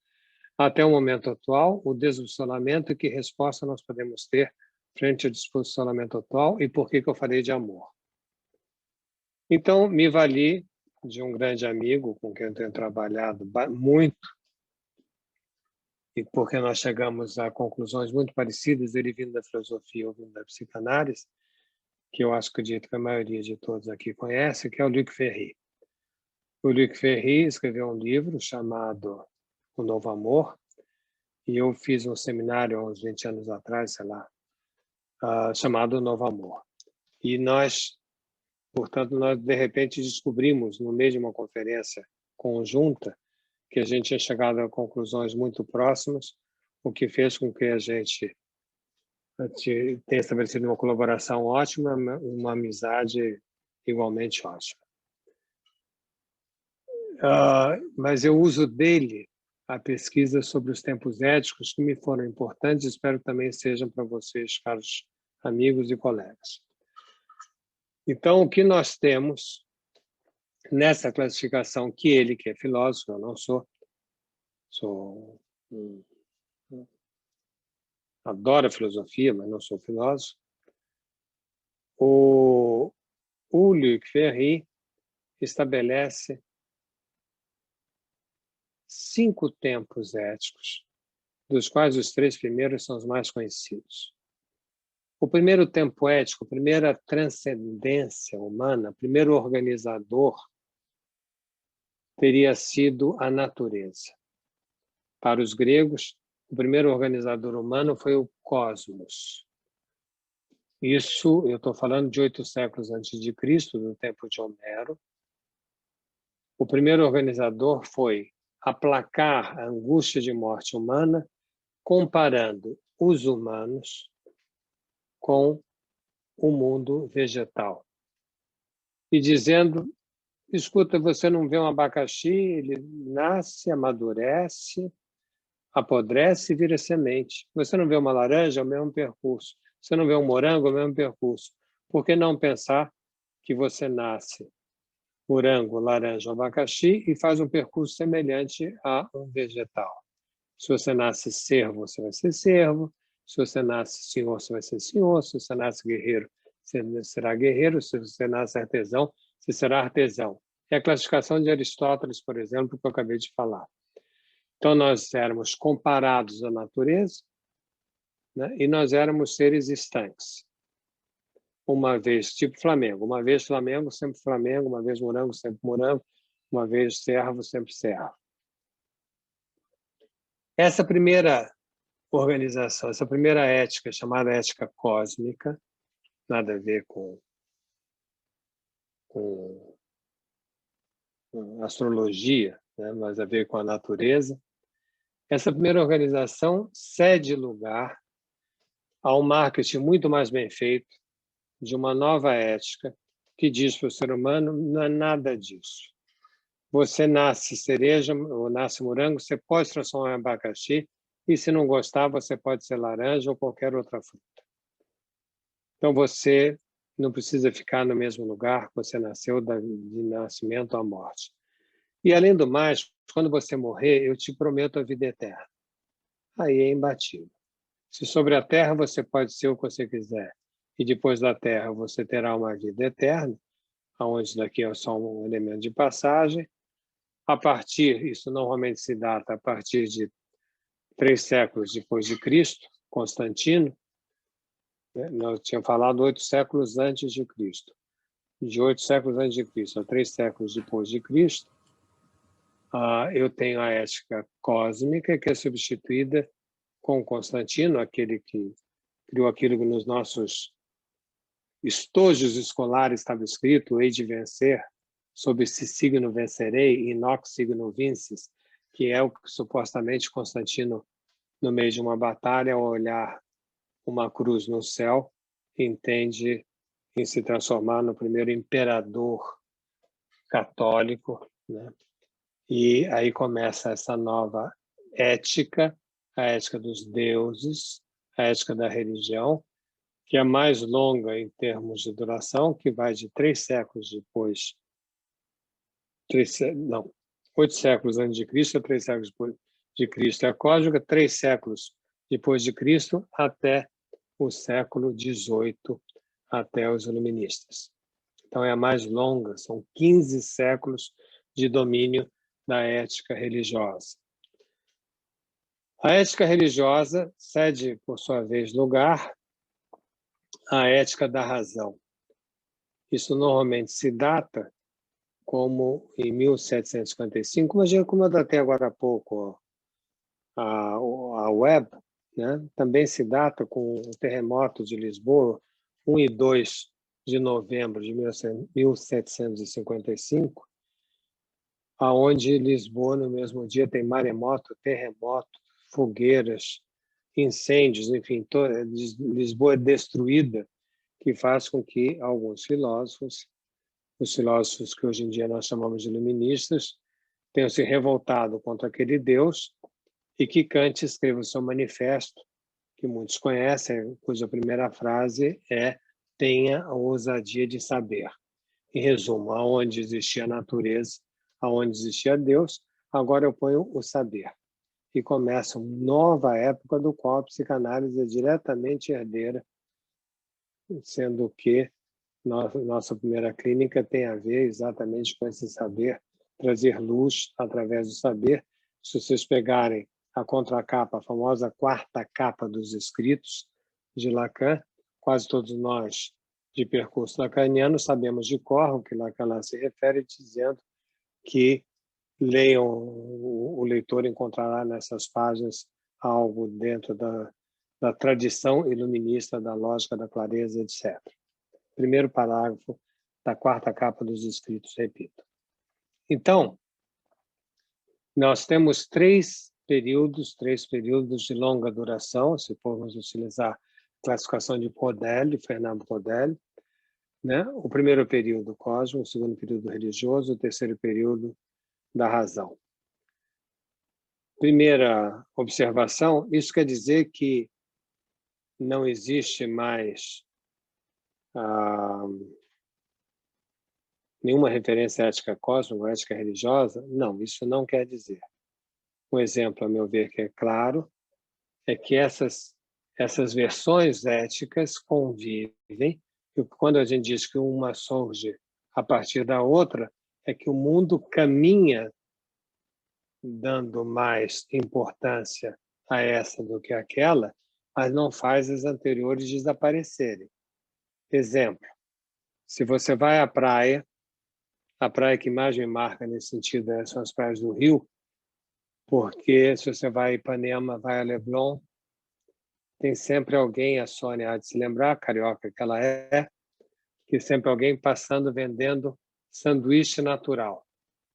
até o momento atual, o desbussolamento e que resposta nós podemos ter frente ao desbussolamento atual e por que eu falei de amor. Então, me vali de um grande amigo com quem eu tenho trabalhado muito, e porque nós chegamos a conclusões muito parecidas, ele vindo da filosofia ou vindo da psicanálise, que eu acho que acredito que a maioria de todos aqui conhece, que é o Luc Ferry. O Luc Ferry escreveu um livro chamado O Novo Amor, e eu fiz um seminário há uns 20 anos atrás, sei lá, chamado O Novo Amor. E nós, portanto, de repente descobrimos, no meio de uma conferência conjunta, que a gente tinha chegado a conclusões muito próximas, o que fez com que a gente tenha estabelecido uma colaboração ótima, uma amizade igualmente ótima. Mas eu uso dele a pesquisa sobre os tempos éticos, que me foram importantes, espero que também sejam para vocês, caros amigos e colegas. Então, o que nós temos nessa classificação que ele, que é filósofo, eu não sou adoro a filosofia, mas não sou filósofo. O Luc Ferry estabelece 5 tempos éticos, dos quais os 3 primeiros são os mais conhecidos. O primeiro tempo ético, a primeira transcendência humana, o primeiro organizador teria sido a natureza. Para os gregos, o primeiro organizador humano foi o cosmos. Isso, eu estou falando de 8 séculos antes de Cristo, do tempo de Homero. O primeiro organizador foi aplacar a angústia de morte humana, comparando os humanos com o mundo vegetal. E dizendo, escuta, você não vê um abacaxi, ele nasce, amadurece, apodrece e vira semente. Você não vê uma laranja, é o mesmo percurso. Você não vê um morango, é o mesmo percurso. Por que não pensar que você nasce morango, laranja, abacaxi e faz um percurso semelhante a um vegetal? Se você nasce cervo, você vai ser cervo. Se você nasce senhor, você vai ser senhor. Se você nasce guerreiro, você será guerreiro. Se você nasce artesão, você será artesão. É a classificação de Aristóteles, por exemplo, que eu acabei de falar. Então, nós éramos comparados à natureza, né? E nós éramos seres estanques. Uma vez, tipo Flamengo. Uma vez Flamengo, sempre Flamengo. Uma vez morango, sempre morango. Uma vez servo, sempre servo. Essa primeira organização, essa primeira ética, chamada ética cósmica, nada a ver com astrologia, né? Mas a ver com a natureza. Essa primeira organização cede lugar a um marketing muito mais bem feito, de uma nova ética, que diz para o ser humano, não é nada disso. Você nasce cereja ou nasce morango, você pode transformar em abacaxi, e se não gostar, você pode ser laranja ou qualquer outra fruta. Então, você não precisa ficar no mesmo lugar que você nasceu, de nascimento à morte. E, além do mais, quando você morrer, eu te prometo a vida eterna. Aí é imbatível. Se sobre a terra você pode ser o que você quiser, e depois da terra você terá uma vida eterna, onde daqui é só um elemento de passagem, isso normalmente se data a partir de 3 séculos depois de Cristo, Constantino, né? Nós tínhamos falado 8 séculos antes de Cristo. De 8 séculos antes de Cristo a 3 séculos depois de Cristo, eu tenho a ética cósmica, que é substituída com Constantino, aquele que criou aquilo que nos nossos estojos escolares estava escrito, hei de vencer, sob esse signo vencerei, inox signo vinces, que é o que supostamente Constantino, no meio de uma batalha, ao olhar uma cruz no céu, entende em se transformar no primeiro imperador católico, né? E aí começa essa nova ética, a ética dos deuses, a ética da religião, que é mais longa em termos de duração, que vai de 3 séculos depois, 8 séculos antes de Cristo a 3 séculos depois de Cristo é a cósmica, 3 séculos depois de Cristo até o século XVIII, até os iluministas. Então é a mais longa, são 15 séculos de domínio da ética religiosa. A ética religiosa cede, por sua vez, lugar à ética da razão. Isso normalmente se data como em 1755, mas como eu datei agora há pouco a web, né? Também se data com o terremoto de Lisboa, 1 e 2 de novembro de 1755, aonde Lisboa, no mesmo dia, tem maremoto, terremoto, fogueiras, incêndios, enfim, Lisboa é destruída, que faz com que alguns filósofos, os filósofos que hoje em dia nós chamamos de iluministas, tenham se revoltado contra aquele Deus e que Kant escreva o seu manifesto, que muitos conhecem, cuja primeira frase é tenha a ousadia de saber. Em resumo, aonde existia a natureza, aonde existia Deus, agora eu ponho o saber. E começa uma nova época do qual a psicanálise é diretamente herdeira, sendo que nossa primeira clínica tem a ver exatamente com esse saber, trazer luz através do saber. Se vocês pegarem a contracapa, a famosa 4ª capa dos escritos de Lacan, quase todos nós de percurso lacaniano sabemos de cor o que Lacan se refere, dizendo que leiam, o leitor encontrará nessas páginas algo dentro da tradição iluminista, da lógica da clareza, etc. Primeiro parágrafo da 4ª capa dos escritos, repito. Então, nós temos três períodos de longa duração, se formos utilizar a classificação de Podelli, Fernando Podelli, né? O primeiro período cósmico, o segundo período religioso, o terceiro período da razão. Primeira observação, isso quer dizer que não existe mais nenhuma referência à ética cósmica, à ética religiosa? Não, isso não quer dizer. Um exemplo, a meu ver, que é claro, é que essas versões éticas convivem, e quando a gente diz que uma surge a partir da outra, é que o mundo caminha dando mais importância a essa do que aquela, mas não faz as anteriores desaparecerem. Exemplo, se você vai à praia, a praia que mais me marca nesse sentido são as praias do Rio, porque se você vai a Ipanema, vai a Leblon, tem sempre alguém, a Sônia há de se lembrar, carioca que ela é, que sempre alguém passando vendendo sanduíche natural.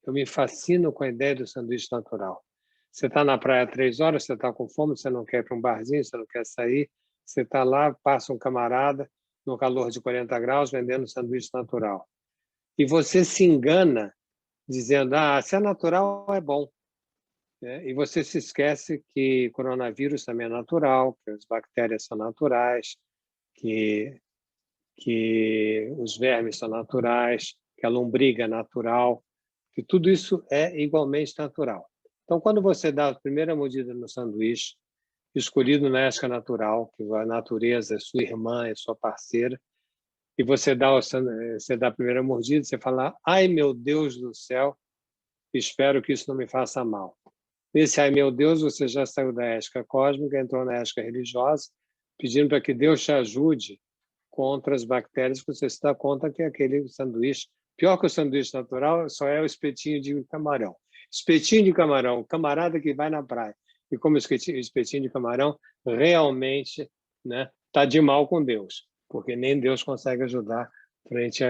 Eu me fascino com a ideia do sanduíche natural. Você está na praia 3 horas, você está com fome, você não quer ir para um barzinho, você não quer sair, você está lá, passa um camarada, no calor de 40 graus, vendendo sanduíche natural. E você se engana dizendo, se é natural, é bom. E você se esquece que coronavírus também é natural, que as bactérias são naturais, que os vermes são naturais, que a lombriga é natural, que tudo isso é igualmente natural. Então, quando você dá a primeira mordida no sanduíche, escolhido na ética natural, que a natureza é sua irmã, é sua parceira, e você dá a primeira mordida, você fala, ai meu Deus do céu, espero que isso não me faça mal. Nesse ai meu Deus, você já saiu da ética cósmica, entrou na ética religiosa, pedindo para que Deus te ajude contra as bactérias, que você se dá conta que aquele sanduíche, pior que o sanduíche natural, só é o espetinho de camarão. Espetinho de camarão, camarada que vai na praia e come espetinho de camarão, realmente tá de mal com Deus, porque nem Deus consegue ajudar frente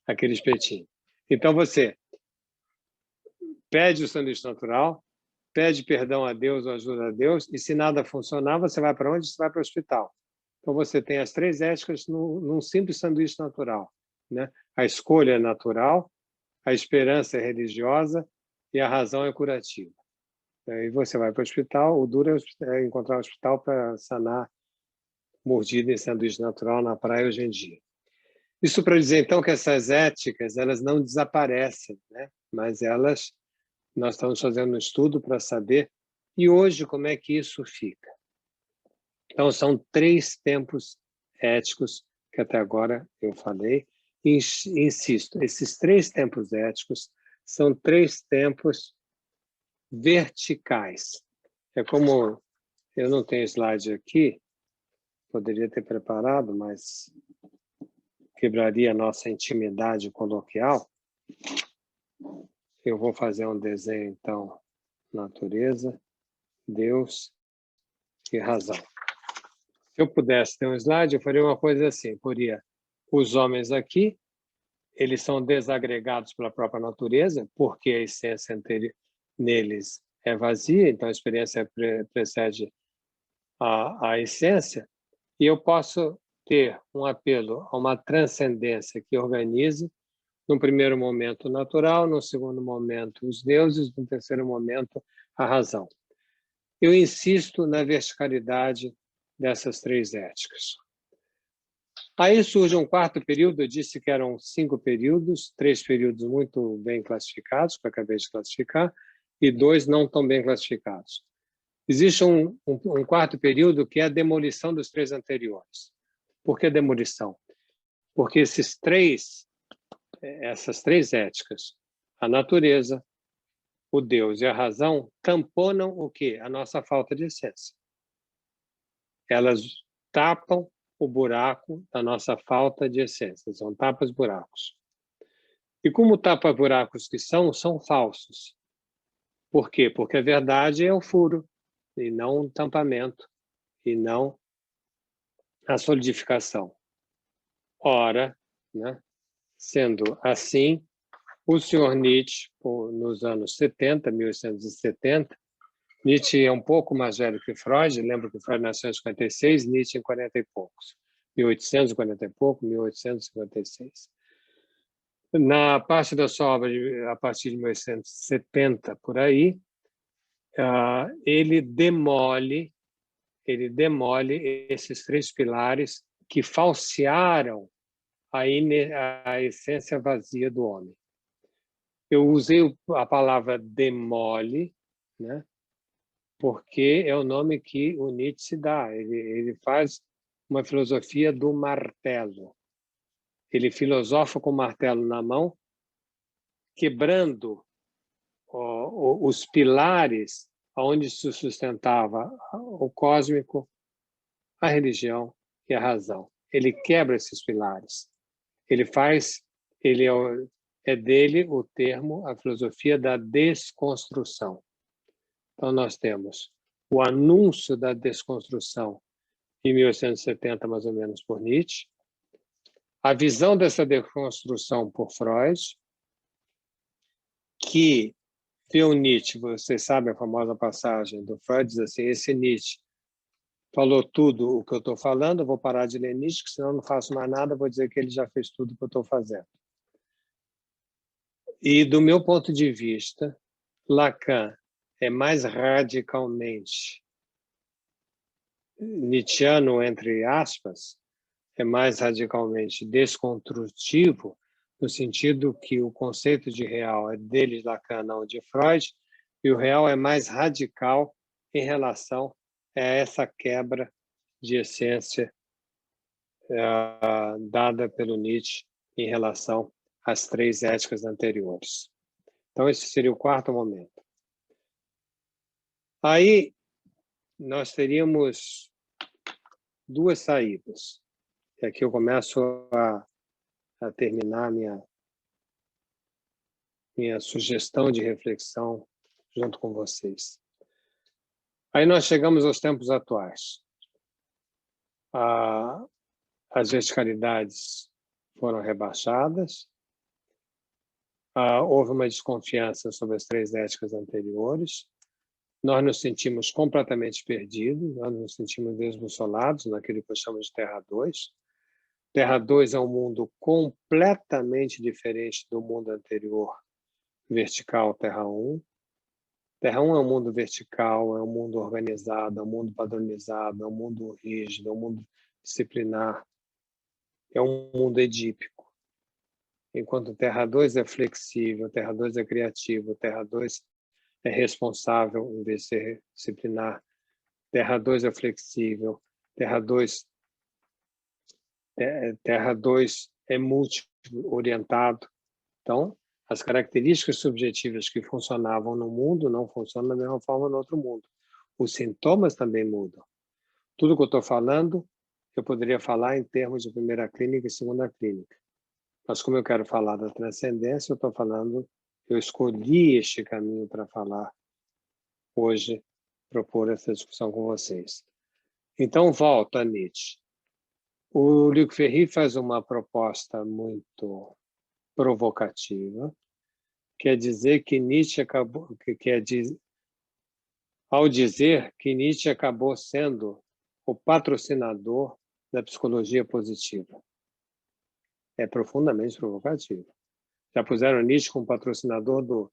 àquele espetinho. Então você pede o sanduíche natural, pede perdão a Deus ou ajuda a Deus, e se nada funcionar, você vai para onde? Você vai para o hospital. Então, você tem as três éticas num simples sanduíche natural. A escolha é natural, a esperança é religiosa e a razão é curativa. Aí você vai para o hospital, o duro é encontrar um hospital para sanar mordida em sanduíche natural na praia hoje em dia. Isso para dizer, então, que essas éticas elas não desaparecem, mas nós estamos fazendo um estudo para saber, e hoje como é que isso fica. Então, são 3 tempos éticos que até agora eu falei, e insisto, esses 3 tempos éticos são 3 tempos verticais. É como, eu não tenho slide aqui, poderia ter preparado, mas quebraria a nossa intimidade coloquial. Eu vou fazer um desenho, então, natureza, Deus e razão. Se eu pudesse ter um slide, eu faria uma coisa assim, poria os homens aqui, eles são desagregados pela própria natureza, porque a essência neles é vazia, então a experiência precede a essência, e eu posso ter um apelo a uma transcendência que organize, no primeiro momento natural, no segundo momento os deuses, no terceiro momento a razão. Eu insisto na verticalidade dessas 3 éticas. Aí surge um 4º período, eu disse que eram 5 períodos, 3 períodos muito bem classificados, que eu acabei de classificar, e 2 não tão bem classificados. Existe um 4º período que é a demolição dos 3 anteriores. Por que demolição? Porque essas 3 éticas, a natureza, o Deus e a razão, tamponam o quê? A nossa falta de essência. Elas tapam o buraco da nossa falta de essência, são tapas-buracos. E como tapa-buracos que são falsos. Por quê? Porque a verdade é o furo, e não o tampamento, e não a solidificação. Ora, né, sendo assim, o senhor Nietzsche, nos anos 70, 1870, Nietzsche é um pouco mais velho que Freud, lembro que Freud nasceu em 56, Nietzsche em 40 e poucos, 1840 e pouco, 1856. Na parte da sua obra, a partir de 1870, por aí, ele demole esses três pilares que falsearam a essência vazia do homem. Eu usei a palavra demole, né? Porque é o nome que o Nietzsche dá. Ele faz uma filosofia do martelo. Ele filosofa com o martelo na mão, quebrando os pilares onde se sustentava o cósmico, a religião e a razão. Ele quebra esses pilares. É dele o termo, a filosofia da desconstrução. Então, nós temos o anúncio da desconstrução em 1870, mais ou menos, por Nietzsche, a visão dessa desconstrução por Freud, que viu Nietzsche, vocês sabem a famosa passagem do Freud, diz assim, esse Nietzsche falou tudo o que eu estou falando, eu vou parar de ler Nietzsche, que senão eu não faço mais nada, vou dizer que ele já fez tudo o que eu estou fazendo. E, do meu ponto de vista, Lacan é mais radicalmente nietzschiano, entre aspas, é mais radicalmente desconstrutivo, no sentido que o conceito de real é dele, Lacan, não de Freud, e o real é mais radical em relação a essa quebra de essência dada pelo Nietzsche em relação às três éticas anteriores. Então, esse seria o quarto momento. Aí, nós teríamos duas saídas. E aqui eu começo a terminar minha sugestão de reflexão junto com vocês. Aí nós chegamos aos tempos atuais. As verticalidades foram rebaixadas, houve uma desconfiança sobre as três éticas anteriores, nós nos sentimos completamente perdidos, nós nos sentimos desbussolados naquilo que eu chamo de Terra 2. Terra 2 é um mundo completamente diferente do mundo anterior, vertical, Terra 1. Terra 1 é um mundo vertical, é um mundo organizado, é um mundo padronizado, é um mundo rígido, é um mundo disciplinar, é um mundo edípico. Enquanto Terra 2 é flexível, Terra 2 é criativo, Terra 2 é responsável em vez de ser disciplinar, Terra 2 é flexível, Terra 2 é multi-orientado. Então, as características subjetivas que funcionavam no mundo não funcionam da mesma forma no outro mundo. Os sintomas também mudam. Tudo que eu estou falando, eu poderia falar em termos de primeira clínica e segunda clínica. Mas como eu quero falar da transcendência, eu escolhi este caminho para falar hoje, propor essa discussão com vocês. Então, volto a Nietzsche. O Luc Ferry faz uma proposta muito provocativa, quer dizer que Nietzsche ao dizer que Nietzsche acabou sendo o patrocinador da psicologia positiva. É profundamente provocativo. Já puseram Nietzsche como patrocinador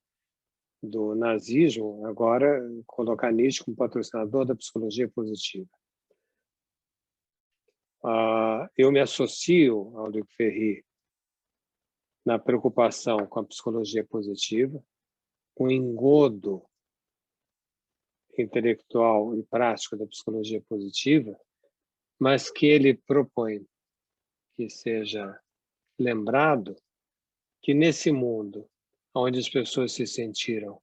do nazismo, agora colocar Nietzsche como patrocinador da psicologia positiva. Eu me associo ao Luc Ferry na preocupação com a psicologia positiva, com o engodo intelectual e prático da psicologia positiva, mas que ele propõe que seja lembrado que nesse mundo onde as pessoas se sentiram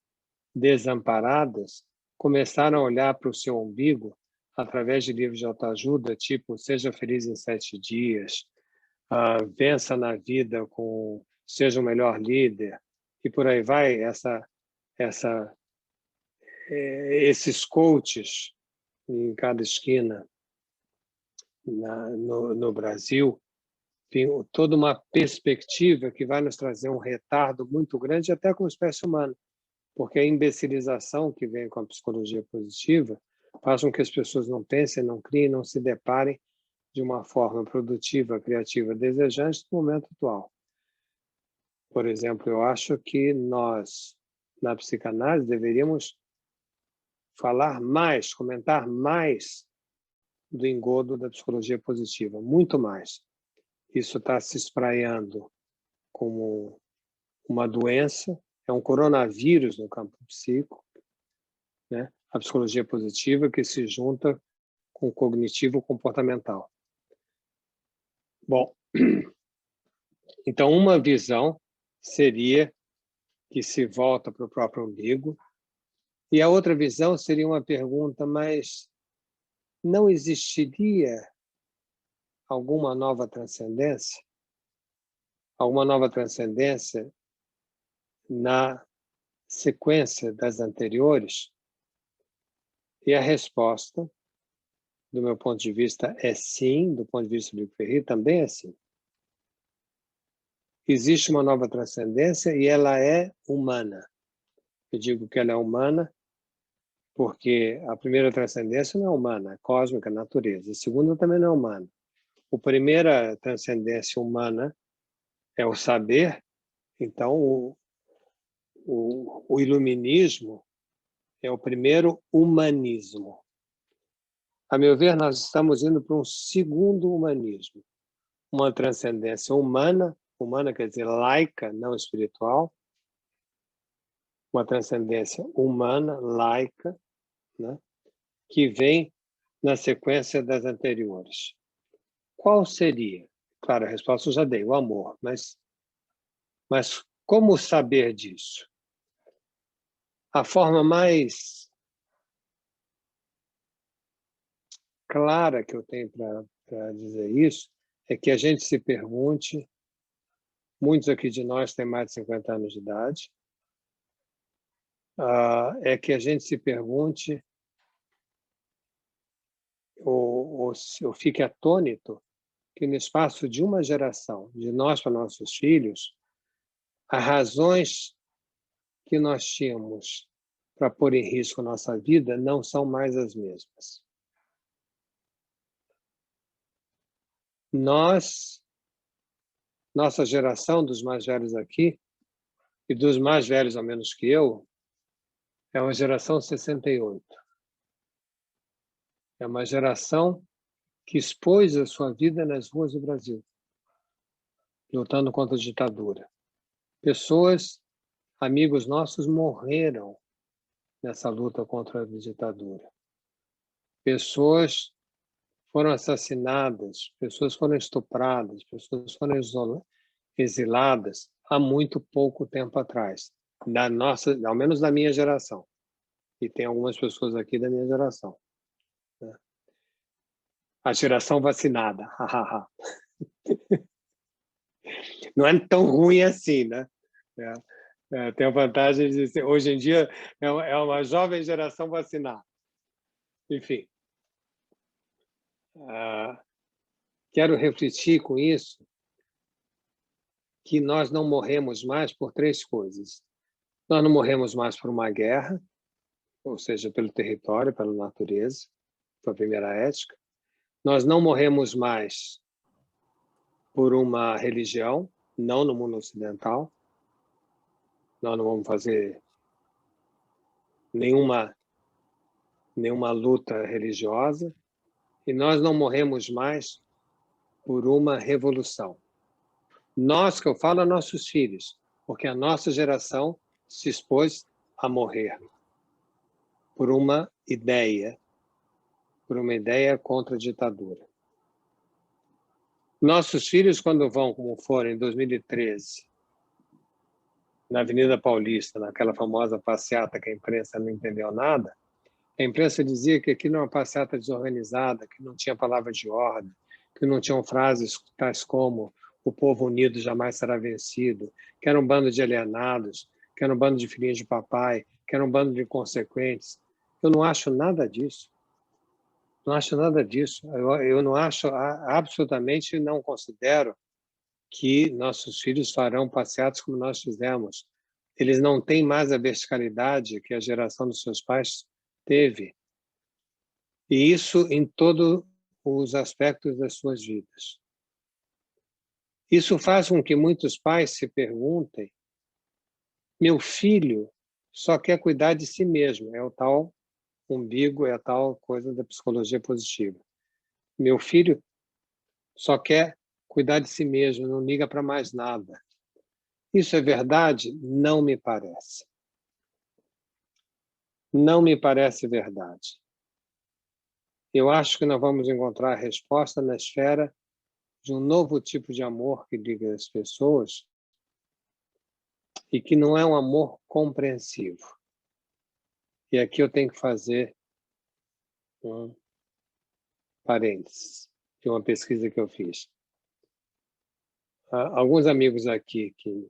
desamparadas, começaram a olhar para o seu umbigo através de livros de autoajuda, tipo Seja Feliz em 7 Dias, Vença na Vida com Seja o Melhor Líder, e por aí vai, essa esses coaches em cada esquina no Brasil, tem toda uma perspectiva que vai nos trazer um retardo muito grande até com a espécie humana, porque a imbecilização que vem com a psicologia positiva faz com que as pessoas não pensem, não criem, não se deparem de uma forma produtiva, criativa, desejante no momento atual. Por exemplo, eu acho que nós, na psicanálise, deveríamos falar mais, comentar mais do engodo da psicologia positiva, muito mais. Isso está se espraiando como uma doença, é um coronavírus no campo psíquico, né? A psicologia positiva que se junta com o cognitivo comportamental. Bom, então uma visão seria que se volta para o próprio umbigo, e a outra visão seria uma pergunta, mas não existiria alguma nova transcendência? Alguma nova transcendência na sequência das anteriores? E a resposta, do meu ponto de vista, é sim, do ponto de vista do Ferri, também é sim. Existe uma nova transcendência e ela é humana. Eu digo que ela é humana porque a primeira transcendência não é humana, é cósmica, natureza. A segunda também não é humana. A primeira transcendência humana é o saber, então o iluminismo é o primeiro humanismo. A meu ver, nós estamos indo para um segundo humanismo, uma transcendência humana, humana quer dizer laica, não espiritual, uma transcendência humana, laica, né, que vem na sequência das anteriores. Qual seria? Claro, a resposta eu já dei, o amor, mas como saber disso? A forma mais clara que eu tenho para dizer isso é que a gente se pergunte, muitos aqui de nós têm mais de 50 anos de idade, é que a gente se pergunte ou fique atônito que no espaço de uma geração, de nós para nossos filhos, as razões que nós tínhamos para pôr em risco a nossa vida não são mais as mesmas. Nossa geração, dos mais velhos aqui, e dos mais velhos ao menos que eu, é uma geração 68. É uma geração que expôs a sua vida nas ruas do Brasil, lutando contra a ditadura. Pessoas, amigos nossos, morreram nessa luta contra a ditadura. Pessoas foram assassinadas, pessoas foram estupradas, pessoas foram exiladas há muito pouco tempo atrás, ao menos da minha geração. E tem algumas pessoas aqui da minha geração. Né? A geração vacinada. Não é tão ruim assim, né? Tem a vantagem de ser, hoje em dia, é uma jovem geração vacinada. Enfim. Quero refletir com isso que nós não morremos mais por três coisas. Nós não morremos mais por uma guerra, ou seja, pelo território, pela natureza, foi a primeira ética. Nós não morremos mais por uma religião, não no mundo ocidental. Nós não vamos fazer nenhuma luta religiosa. E nós não morremos mais por uma revolução. Nós, que eu falo, a nossos filhos, porque a nossa geração se expôs a morrer por uma ideia contra a ditadura. Nossos filhos, quando vão, como foram em 2013, na Avenida Paulista, naquela famosa passeata que a imprensa não entendeu nada, a imprensa dizia que aquilo era uma passeata desorganizada, que não tinha palavra de ordem, que não tinham frases tais como o povo unido jamais será vencido, que era um bando de alienados, que era um bando de filhinhos de papai, que era um bando de inconsequentes. Eu não acho nada disso. Não acho nada disso. Eu não acho, absolutamente não considero que nossos filhos farão passeatas como nós fizemos. Eles não têm mais a verticalidade que a geração dos seus pais teve. E isso em todos os aspectos das suas vidas. Isso faz com que muitos pais se perguntem: meu filho só quer cuidar de si mesmo, é o tal umbigo, é a tal coisa da psicologia positiva. Meu filho só quer cuidar de si mesmo, não liga para mais nada. Isso é verdade? Não me parece. Não me parece verdade. Eu acho que nós vamos encontrar a resposta na esfera de um novo tipo de amor que liga as pessoas e que não é um amor compreensivo. E aqui eu tenho que fazer um parênteses de uma pesquisa que eu fiz. Alguns amigos aqui que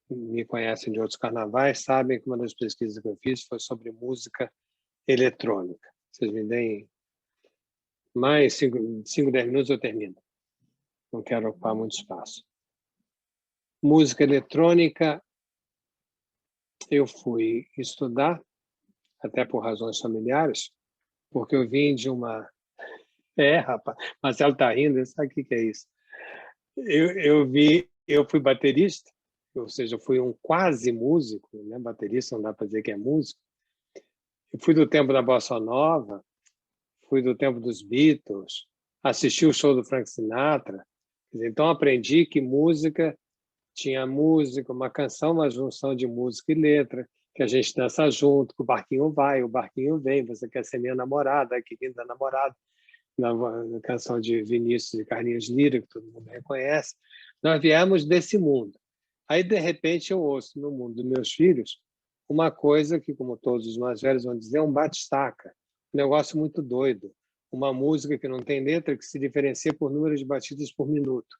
me conhecem de outros carnavais sabem que uma das pesquisas que eu fiz foi sobre música eletrônica. Vocês me deem mais 5, 10 minutos, eu termino. Não quero ocupar muito espaço. Música eletrônica, eu fui estudar, até por razões familiares, porque eu vim de uma... rapaz, Marcelo está rindo, sabe o que é isso? Eu fui baterista, ou seja, eu fui um quase músico, né? Baterista não dá para dizer que é músico. Eu fui do tempo da Bossa Nova, fui do tempo dos Beatles, assisti o show do Frank Sinatra. Então aprendi que música tinha música, uma canção, uma junção de música e letra, que a gente dança junto, que o barquinho vai, o barquinho vem, você quer ser minha namorada, que linda namorada, na canção de Vinícius e Carlinhos Lira, que todo mundo reconhece. Nós viemos desse mundo. Aí, de repente, eu ouço no mundo dos meus filhos uma coisa que, como todos os mais velhos vão dizer, é um bate-estaca, um negócio muito doido, uma música que não tem letra, que se diferencia por número de batidas por minuto.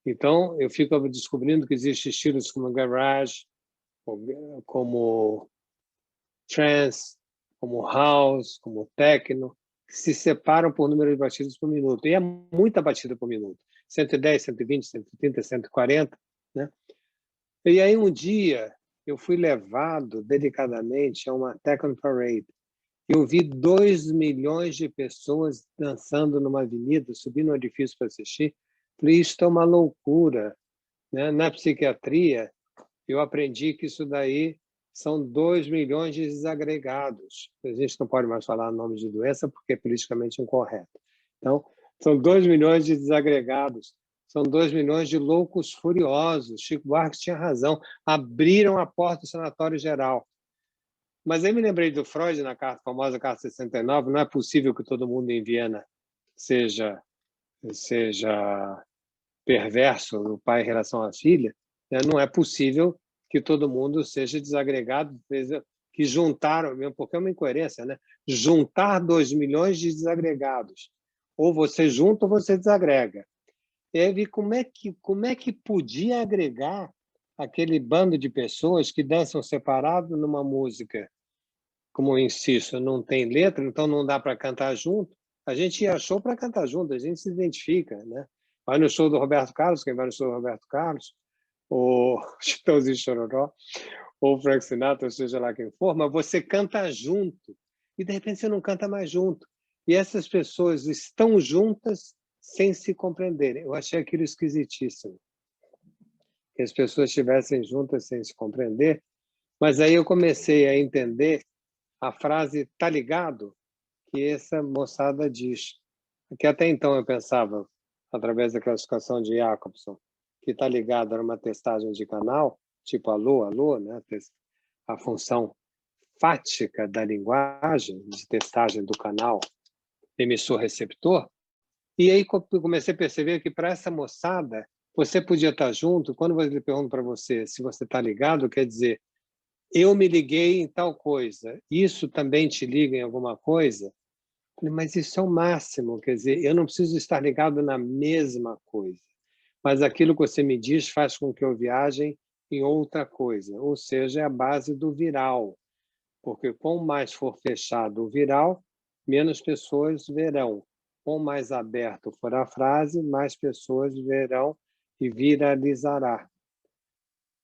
Então, eu fico descobrindo que existem estilos como garage, como trance, como house, como techno, que se separam por número de batidas por minuto. E é muita batida por minuto. 110, 120, 130, 140. Né? E aí, um dia, eu fui levado delicadamente a uma techno parade. Eu vi 2 milhões de pessoas dançando numa avenida, subindo um edifício para assistir. Falei, isso é uma loucura. Né? Na psiquiatria, eu aprendi que isso daí são 2 milhões de desagregados. A gente não pode mais falar nome de doença porque é politicamente incorreto. Então, são 2 milhões de desagregados, são 2 milhões de loucos furiosos. Chico Buarque tinha razão, abriram a porta do sanatório geral. Mas aí me lembrei do Freud na famosa Carta 69, não é possível que todo mundo em Viena seja perverso, o pai em relação à filha, né? Não é possível que todo mundo seja desagregado, que juntaram, mesmo porque é uma incoerência, né? Juntar 2 milhões de desagregados. Ou você junta ou você desagrega. E aí vi como é que podia agregar aquele bando de pessoas que dançam separado numa música, como eu insisto, não tem letra, então não dá para cantar junto. A gente ia show para cantar junto, a gente se identifica, né? Vai no show do Roberto Carlos, quem vai no show do Roberto Carlos, ou Chitãozinho e Chororó, ou Frank Sinatra, ou seja lá quem for, mas você canta junto, e de repente você não canta mais junto. E essas pessoas estão juntas sem se compreenderem. Eu achei aquilo esquisitíssimo, que as pessoas estivessem juntas sem se compreender, mas aí eu comecei a entender a frase "tá ligado?", que essa moçada diz, que até então eu pensava, através da classificação de Jacobson, que está ligado a uma testagem de canal, tipo alô, alô, né? A função fática da linguagem, de testagem do canal emissor-receptor. E aí comecei a perceber que para essa moçada, você podia estar junto, quando ele pergunta para você se você está ligado, quer dizer, eu me liguei em tal coisa, isso também te liga em alguma coisa? Mas isso é o máximo, quer dizer, eu não preciso estar ligado na mesma coisa, mas aquilo que você me diz faz com que eu viaje em outra coisa, ou seja, é a base do viral, porque quanto mais for fechado o viral, menos pessoas verão. Quanto mais aberto for a frase, mais pessoas verão e viralizará.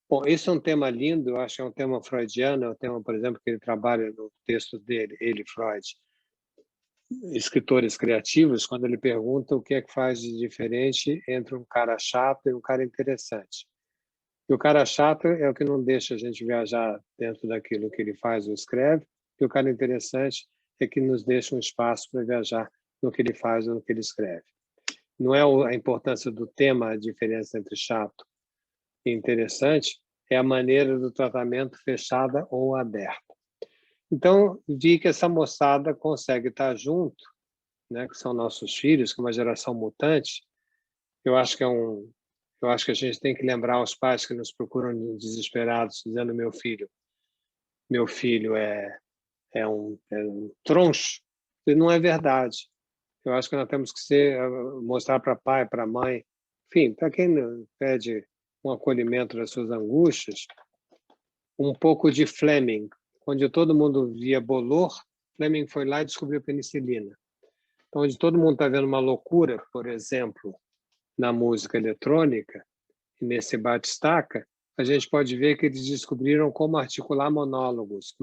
Bom, esse é um tema lindo, eu acho que é um tema freudiano, é um tema, por exemplo, que ele trabalha no texto dele, ele, Freud, escritores criativos, quando ele pergunta o que é que faz de diferente entre um cara chato e um cara interessante. E o cara chato é o que não deixa a gente viajar dentro daquilo que ele faz ou escreve, e o cara interessante é que nos deixa um espaço para viajar no que ele faz ou no que ele escreve. Não é a importância do tema, a diferença entre chato e interessante, é a maneira do tratamento fechada ou aberta. Então, vi que essa moçada consegue estar junto, né, que são nossos filhos, que é uma geração mutante. Eu acho que a gente tem que lembrar aos pais que nos procuram desesperados, dizendo meu filho é um troncho. E não é verdade. Eu acho que nós temos que mostrar para pai, para mãe, enfim, para quem pede um acolhimento das suas angústias, um pouco de Fleming. Onde todo mundo via bolor, Fleming foi lá e descobriu a penicilina. Então, onde todo mundo está vendo uma loucura, por exemplo, na música eletrônica, e nesse bate-estaca, a gente pode ver que eles descobriram como articular monólogos,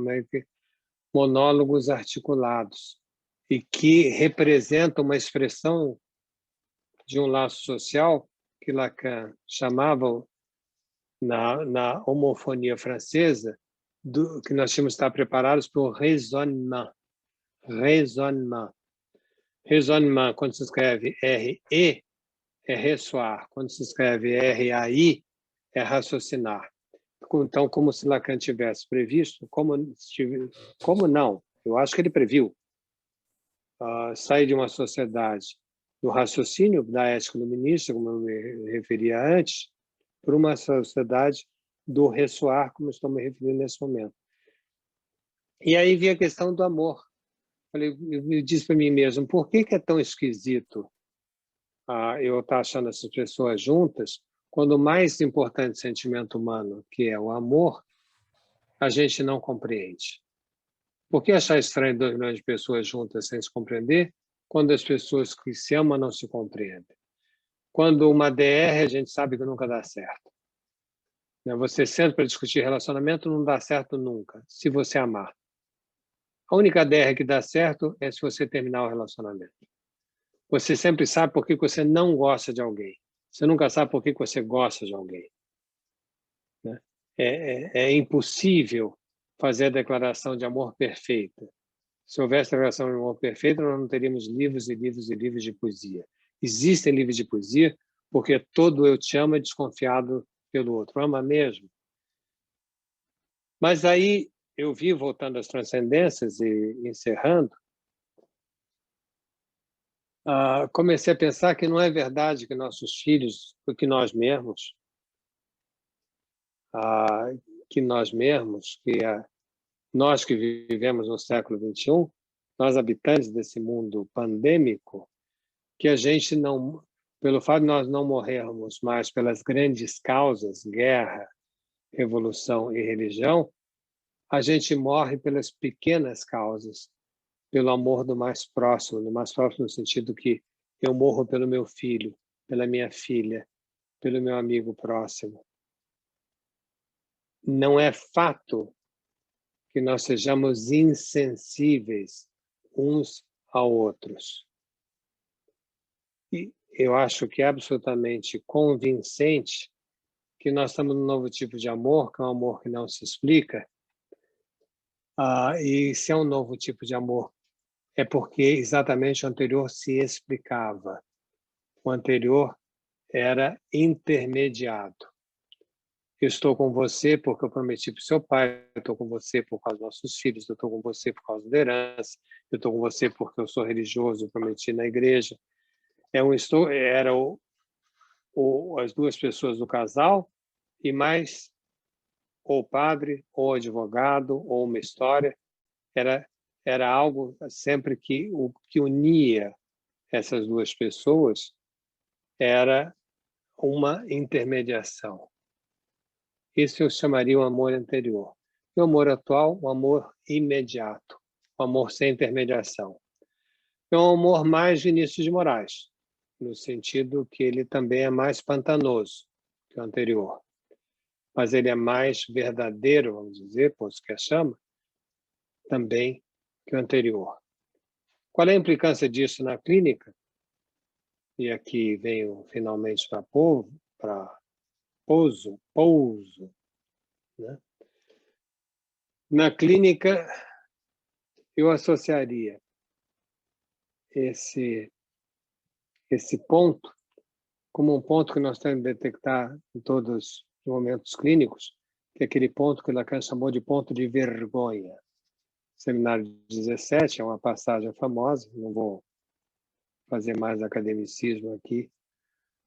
monólogos articulados, e que representam uma expressão de um laço social que Lacan chamava, na homofonia francesa, que nós tínhamos que estar preparados para o raisonnement. Raisonnement. Raisonnement, quando se escreve R-E, é ressoar. Quando se escreve R-A-I, é raciocinar. Então, como se Lacan tivesse previsto, como não? Eu acho que ele previu sair de uma sociedade do raciocínio, da ética iluminista, como eu me referia antes, para uma sociedade do ressoar, como estou me referindo nesse momento. E aí vi a questão do amor. Eu disse para mim mesmo, por que é tão esquisito eu estar achando essas pessoas juntas, quando o mais importante sentimento humano, que é o amor, a gente não compreende? Por que achar estranho 2 milhões de pessoas juntas sem se compreender, quando as pessoas que se amam não se compreendem? Quando uma DR, a gente sabe que nunca dá certo. Você senta para discutir relacionamento, não dá certo nunca, se você amar. A única DR que dá certo é se você terminar o relacionamento. Você sempre sabe por que você não gosta de alguém. Você nunca sabe por que você gosta de alguém. É impossível fazer a declaração de amor perfeita. Se houvesse declaração de amor perfeita, nós não teríamos livros e livros e livros de poesia. Existem livros de poesia porque todo eu te amo é desconfiado pelo outro. Ama mesmo? Mas aí eu vi, voltando às transcendências e encerrando, comecei a pensar que não é verdade que nossos filhos, que nós mesmos, nós que vivemos no século XXI, nós habitantes desse mundo pandêmico, que a gente não, pelo fato de nós não morrermos mais pelas grandes causas, guerra, revolução e religião, a gente morre pelas pequenas causas, pelo amor do mais próximo no sentido que eu morro pelo meu filho, pela minha filha, pelo meu amigo próximo. Não é fato que nós sejamos insensíveis uns a outros. E eu acho que é absolutamente convincente que nós estamos num novo tipo de amor, que é um amor que não se explica. E se é um novo tipo de amor, é porque exatamente o anterior se explicava. O anterior era intermediado. Eu estou com você porque eu prometi para o seu pai, eu estou com você por causa dos nossos filhos, eu estou com você por causa da herança, eu estou com você porque eu sou religioso, eu prometi na igreja. Era as 2 pessoas do casal e mais ou padre, ou advogado, ou uma história. Era algo sempre que o que unia essas 2 pessoas era uma intermediação. Isso eu chamaria o amor anterior. E o amor atual, o amor imediato, o amor sem intermediação. É um amor mais Vinícius de Moraes, no sentido que ele também é mais pantanoso que o anterior. Mas ele é mais verdadeiro, vamos dizer, por isso que a chama, também que o anterior. Qual é a implicância disso na clínica? E aqui venho finalmente para pouso, né? Na clínica, eu associaria esse ponto como um ponto que nós temos que detectar em todos os momentos clínicos, que é aquele ponto que Lacan chamou de ponto de vergonha. Seminário 17 é uma passagem famosa, não vou fazer mais academicismo aqui,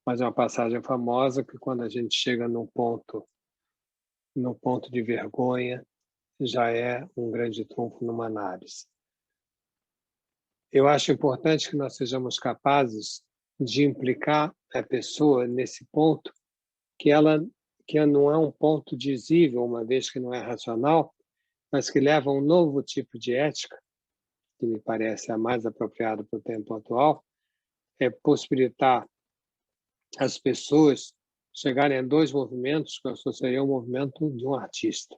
mas é uma passagem famosa que quando a gente chega no ponto de vergonha, já é um grande trunfo numa análise. Eu acho importante que nós sejamos capazes de implicar a pessoa nesse ponto, que não é um ponto dizível, uma vez que não é racional, mas que leva a um novo tipo de ética, que me parece a mais apropriada para o tempo atual, é possibilitar as pessoas chegarem a dois movimentos que eu associaria ao movimento de um artista.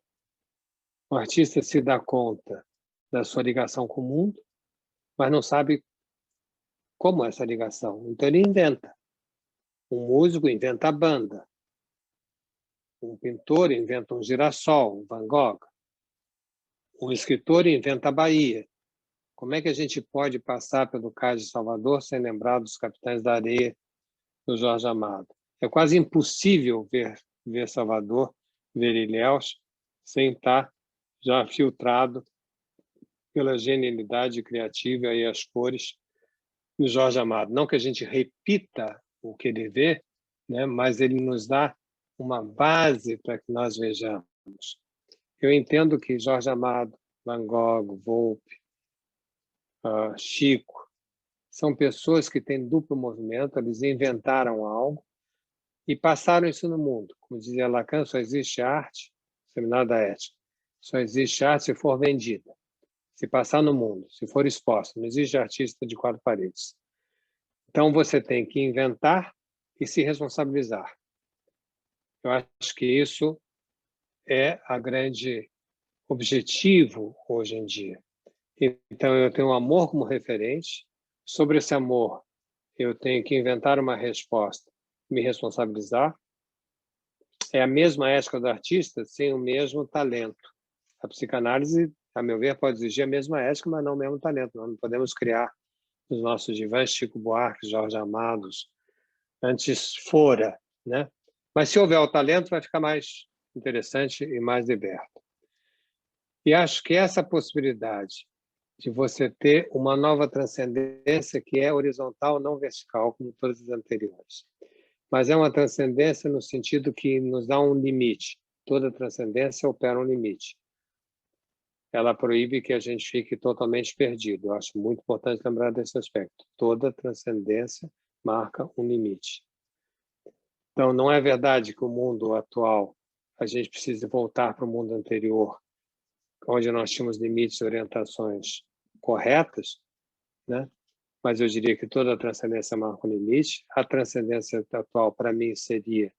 O artista se dá conta da sua ligação com o mundo, mas não sabe como é essa ligação. Então ele inventa. Um músico inventa a banda. Um pintor inventa um girassol, um Van Gogh. Um escritor inventa a Bahia. Como é que a gente pode passar pelo Cais de Salvador sem lembrar dos Capitães da Areia, do Jorge Amado? É quase impossível ver Salvador, ver Ilhéus, sem estar já filtrado pela genialidade criativa e as cores do Jorge Amado. Não que a gente repita o que ele vê, né, mas ele nos dá uma base para que nós vejamos. Eu entendo que Jorge Amado, Van Gogh, Volpe, Chico, são pessoas que têm duplo movimento, eles inventaram algo e passaram isso no mundo. Como dizia Lacan, só existe arte, Seminário da Ética, só existe arte se for vendida, se passar no mundo, se for exposta. Não existe artista de quatro paredes. Então, você tem que inventar e se responsabilizar. Eu acho que isso é a grande objetivo hoje em dia. Então, eu tenho o amor como referente. Sobre esse amor, eu tenho que inventar uma resposta, me responsabilizar. É a mesma ética do artista sem o mesmo talento. A psicanálise, a meu ver, pode exigir a mesma ética, mas não o mesmo talento. Nós não podemos criar os nossos divãs, Chico Buarque, Jorge Amados, antes fora, né? Mas se houver o talento, vai ficar mais interessante e mais liberto. E acho que essa possibilidade de você ter uma nova transcendência que é horizontal, não vertical, como todas as anteriores. Mas é uma transcendência no sentido que nos dá um limite. Toda transcendência opera um limite. Ela proíbe que a gente fique totalmente perdido. Eu acho muito importante lembrar desse aspecto. Toda transcendência marca um limite. Então, não é verdade que o mundo atual, a gente precisa voltar para o mundo anterior, onde nós tínhamos limites e orientações corretas, né? Mas eu diria que toda transcendência marca um limite. A transcendência atual, para mim, seria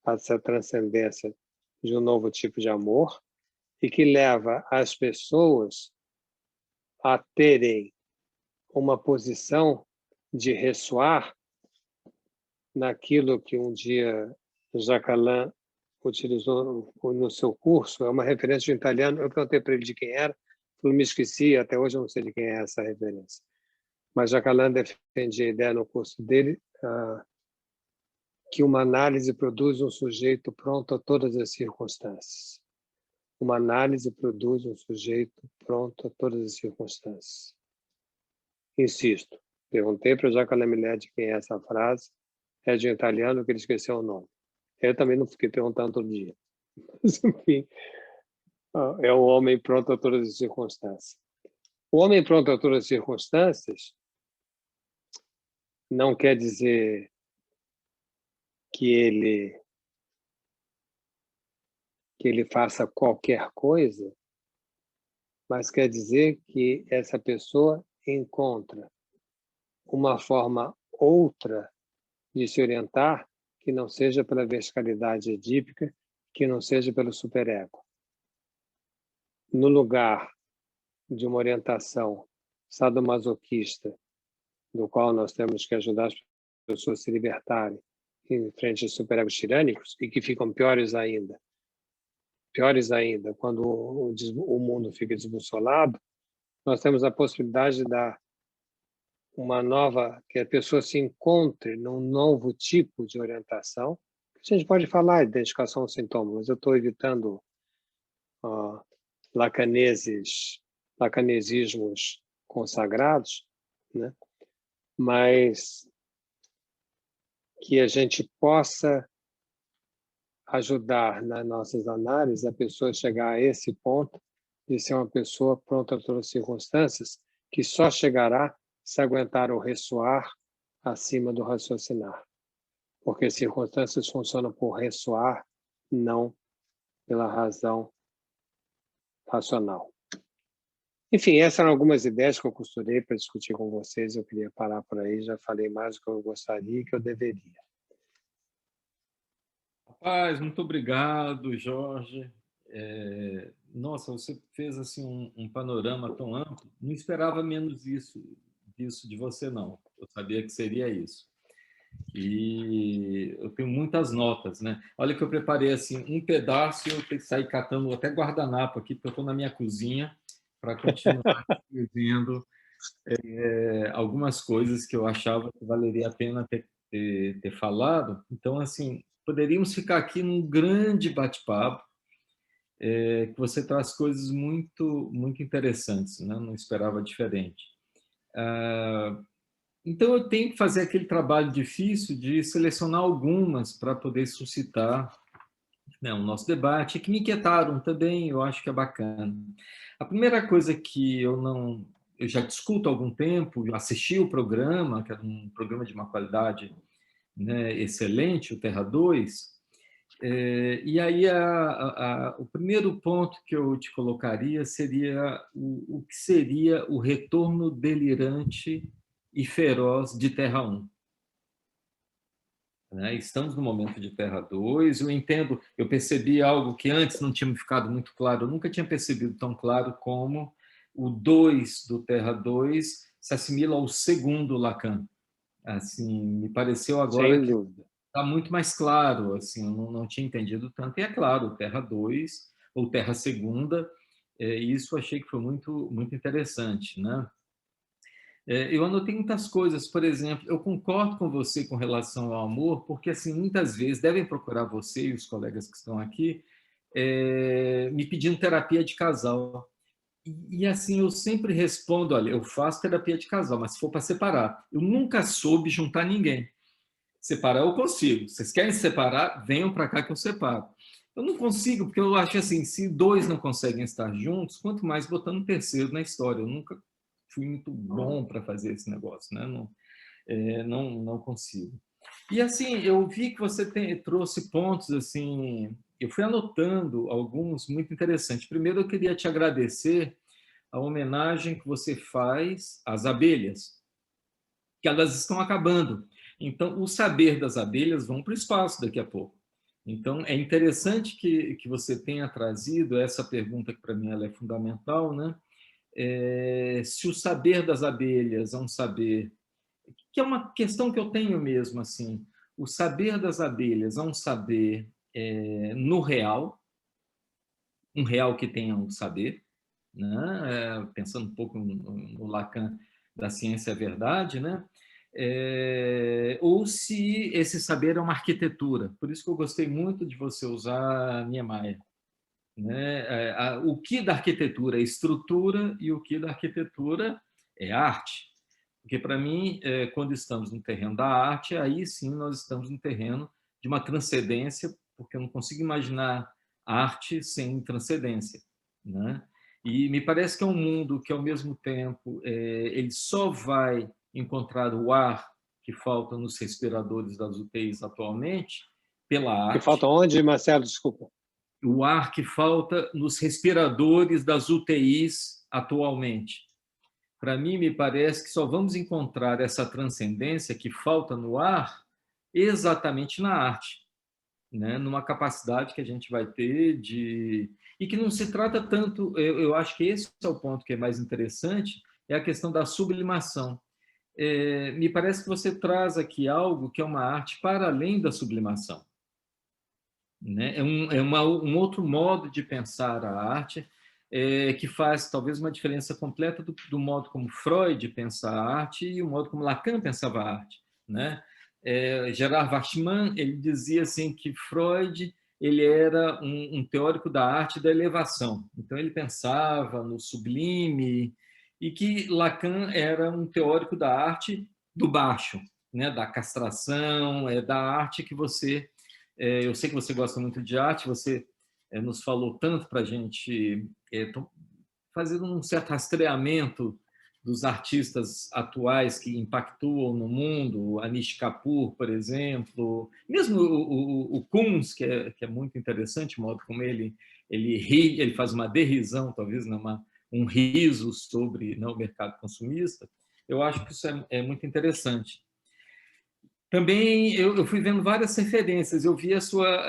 essa transcendência de um novo tipo de amor e que leva as pessoas a terem uma posição de ressoar naquilo que um dia Jacques Alain utilizou no seu curso. É uma referência de um italiano. Eu perguntei para ele de quem era, eu me esqueci, até hoje eu não sei de quem é essa referência. Mas Jacques Alain defendia a ideia no curso dele que uma análise produz um sujeito pronto a todas as circunstâncias. Uma análise produz um sujeito pronto a todas as circunstâncias. Insisto, perguntei para Jacques Alain Millet de quem é essa frase, é de um italiano que ele esqueceu o nome. Eu também não fiquei perguntando todo dia. Mas, enfim, é o homem pronto a todas as circunstâncias. O homem pronto a todas as circunstâncias não quer dizer que ele que ele faça qualquer coisa, mas quer dizer que essa pessoa encontra uma forma outra de se orientar que não seja pela verticalidade edípica, que não seja pelo superego. No lugar de uma orientação sadomasoquista, do qual nós temos que ajudar as pessoas a se libertarem em frente a superegos tirânicos, e que ficam piores ainda quando o mundo fica desbussolado, nós temos a possibilidade de dar uma nova, que a pessoa se encontre num novo tipo de orientação. A gente pode falar de identificação aos sintomas, mas eu estou evitando lacanesismos consagrados, né? Mas que a gente possa ajudar nas nossas análises a pessoa chegar a esse ponto de ser uma pessoa pronta a todas as circunstâncias, que só chegará se aguentar o ressoar acima do raciocinar. Porque circunstâncias funcionam por ressoar, não pela razão racional. Enfim, essas eram algumas ideias que eu costurei para discutir com vocês. Eu queria parar por aí, já falei mais do que eu gostaria e que eu deveria. Rapaz, muito obrigado, Jorge. Nossa, você fez assim um panorama tão amplo. Não esperava menos disso de você, não. Eu sabia que seria isso. E eu tenho muitas notas, né? Olha que eu preparei assim um pedaço e eu tenho que sair catando até guardanapo aqui, porque eu estou na minha cozinha para continuar escrevendo algumas coisas que eu achava que valeria a pena ter falado. Então, assim, poderíamos ficar aqui num grande bate-papo, que você traz coisas muito, muito interessantes, né? Não esperava diferente. Então, eu tenho que fazer aquele trabalho difícil de selecionar algumas para poder suscitar, né, o nosso debate, que me inquietaram também, eu acho que é bacana. A primeira coisa que eu já discuto há algum tempo, assisti o programa, que era um programa de uma qualidade, né, excelente, o Terra 2, e aí o primeiro ponto que eu te colocaria seria o que seria o retorno delirante e feroz de Terra 1. Né? Estamos no momento de Terra 2, eu percebi algo que antes não tinha me ficado muito claro, eu nunca tinha percebido tão claro como o 2 do Terra 2 se assimila ao segundo Lacan. Assim, me pareceu agora que está muito mais claro, assim, eu não tinha entendido tanto, e é claro, o Terra 2 ou Terra segunda, isso achei que foi muito, muito interessante, né? Eu anotei muitas coisas, por exemplo, eu concordo com você com relação ao amor, porque assim, muitas vezes devem procurar você e os colegas que estão aqui me pedindo terapia de casal. E assim, eu sempre respondo, olha, eu faço terapia de casal, mas se for para separar, eu nunca soube juntar ninguém. Separar eu consigo. Vocês querem separar? Venham para cá que eu separo. Eu não consigo, porque eu acho assim, se dois não conseguem estar juntos, quanto mais botando um terceiro na história. Eu nunca fui muito bom para fazer esse negócio, né? Não consigo. E assim, eu vi que você trouxe pontos assim, eu fui anotando alguns muito interessantes. Primeiro, eu queria te agradecer a homenagem que você faz às abelhas, que elas estão acabando. Então, o saber das abelhas vão para o espaço daqui a pouco. Então, é interessante que você tenha trazido essa pergunta, que para mim ela é fundamental, né? Se o saber das abelhas é um saber, que é uma questão que eu tenho mesmo, assim, o saber das abelhas é um saber no real, um real que tenha um saber, né? Pensando um pouco no Lacan da ciência-verdade, né? Ou se esse saber é uma arquitetura. Por isso que eu gostei muito de você usar Niemeyer. Né? O que da arquitetura é estrutura e o que da arquitetura é arte. Porque, para mim, quando estamos no terreno da arte, aí sim nós estamos no terreno de uma transcendência, porque eu não consigo imaginar arte sem transcendência. Né? E me parece que é um mundo que, ao mesmo tempo, ele só vai encontrar o ar que falta nos respiradores das UTIs atualmente pela arte. Que falta onde, Marcelo? Desculpa. o ar que falta nos respiradores das UTIs atualmente. Para mim, me parece que só vamos encontrar essa transcendência que falta no ar exatamente na arte, né? Numa capacidade que a gente vai ter de... E que não se trata tanto... Eu acho que esse é o ponto que é mais interessante, é a questão da sublimação. Me parece que você traz aqui algo que é uma arte para além da sublimação, né? Um outro modo de pensar a arte, que faz talvez uma diferença completa do modo como Freud pensa a arte e o modo como Lacan pensava a arte, né? Gerard Wachmann, ele dizia assim que Freud ele era um teórico da arte da elevação, então ele pensava no sublime, e que Lacan era um teórico da arte do baixo, né? Da castração, da arte que você... eu sei que você gosta muito de arte, você nos falou tanto para a gente fazer um certo rastreamento dos artistas atuais que impactuam no mundo, Anish Kapoor, por exemplo, mesmo o Koons, que é muito interessante o modo como ele ri, ele faz uma derrisão, talvez um riso sobre o mercado consumista. Eu acho que isso é muito interessante. Também eu fui vendo várias referências. Eu vi a sua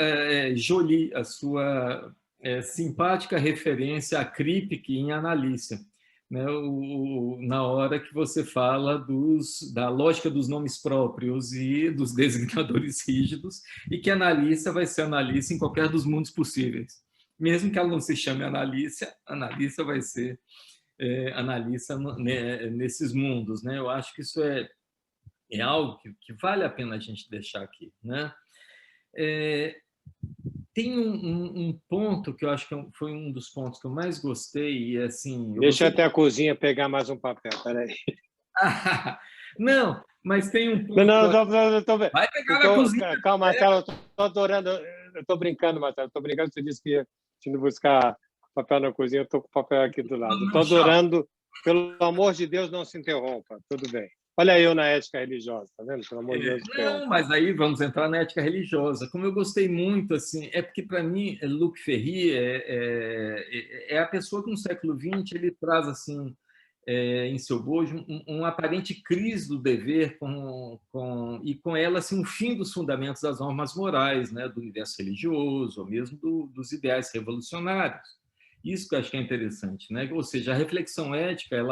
Jolie, a sua simpática referência a Kripke em Analícia, né? Na hora que você fala da lógica dos nomes próprios e dos designadores rígidos, e que Analícia vai ser Analícia em qualquer dos mundos possíveis. Mesmo que ela não se chame Analícia vai ser Analícia nesses mundos, né? Eu acho que isso é algo que vale a pena a gente deixar aqui, né? Tem um ponto que eu acho que foi um dos pontos que eu mais gostei, e assim... Deixa até a cozinha pegar mais um papel, peraí. Não, mas tem um ponto... Vai pegar na cozinha. Calma, Marcelo, eu estou adorando, eu estou brincando, Marcelo, estou brincando, você disse que ia indo buscar papel na cozinha, eu estou com o papel aqui do lado. Estou adorando, pelo amor de Deus, não se interrompa, tudo bem. Olha eu na ética religiosa, tá vendo? Pelo amor de Deus. Não, mas aí vamos entrar na ética religiosa. Como eu gostei muito, assim, porque para mim Luc Ferry é a pessoa que no século XX ele traz assim em seu bojo um aparente crise do dever e com ela assim um fim dos fundamentos das normas morais, né, do universo religioso ou mesmo dos ideais revolucionários. Isso que eu acho que é interessante, né? Ou seja, a reflexão ética,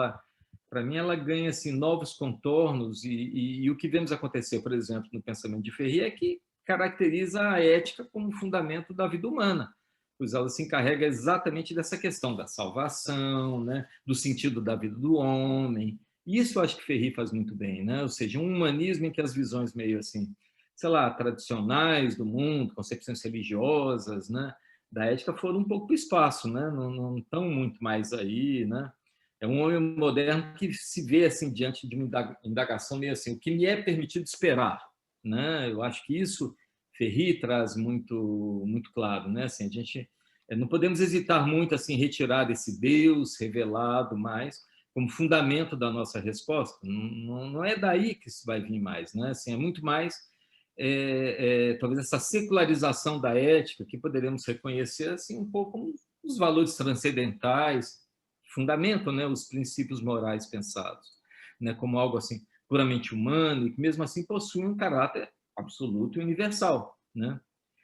para mim, ela ganha assim, novos contornos e o que vemos acontecer, por exemplo, no pensamento de Ferry é que caracteriza a ética como fundamento da vida humana, pois ela se encarrega exatamente dessa questão da salvação, né? Do sentido da vida do homem. Isso eu acho que Ferry faz muito bem, né? Ou seja, um humanismo em que as visões meio assim, sei lá, tradicionais do mundo, concepções religiosas, né? Da ética foram um pouco para o espaço, né? Não estão muito mais aí, né? É um homem moderno que se vê assim diante de uma indagação meio assim, o que me é permitido esperar, né? Eu acho que isso Ferry traz muito claro, né? Assim, a gente não podemos hesitar muito assim retirar esse Deus revelado mais como fundamento da nossa resposta. Não é daí que isso vai vir mais, né? Assim, é muito mais talvez essa secularização da ética que poderemos reconhecer assim um pouco como os valores transcendentais fundamentam, né, os princípios morais pensados, né, como algo assim puramente humano e que mesmo assim possui um caráter absoluto e universal, né?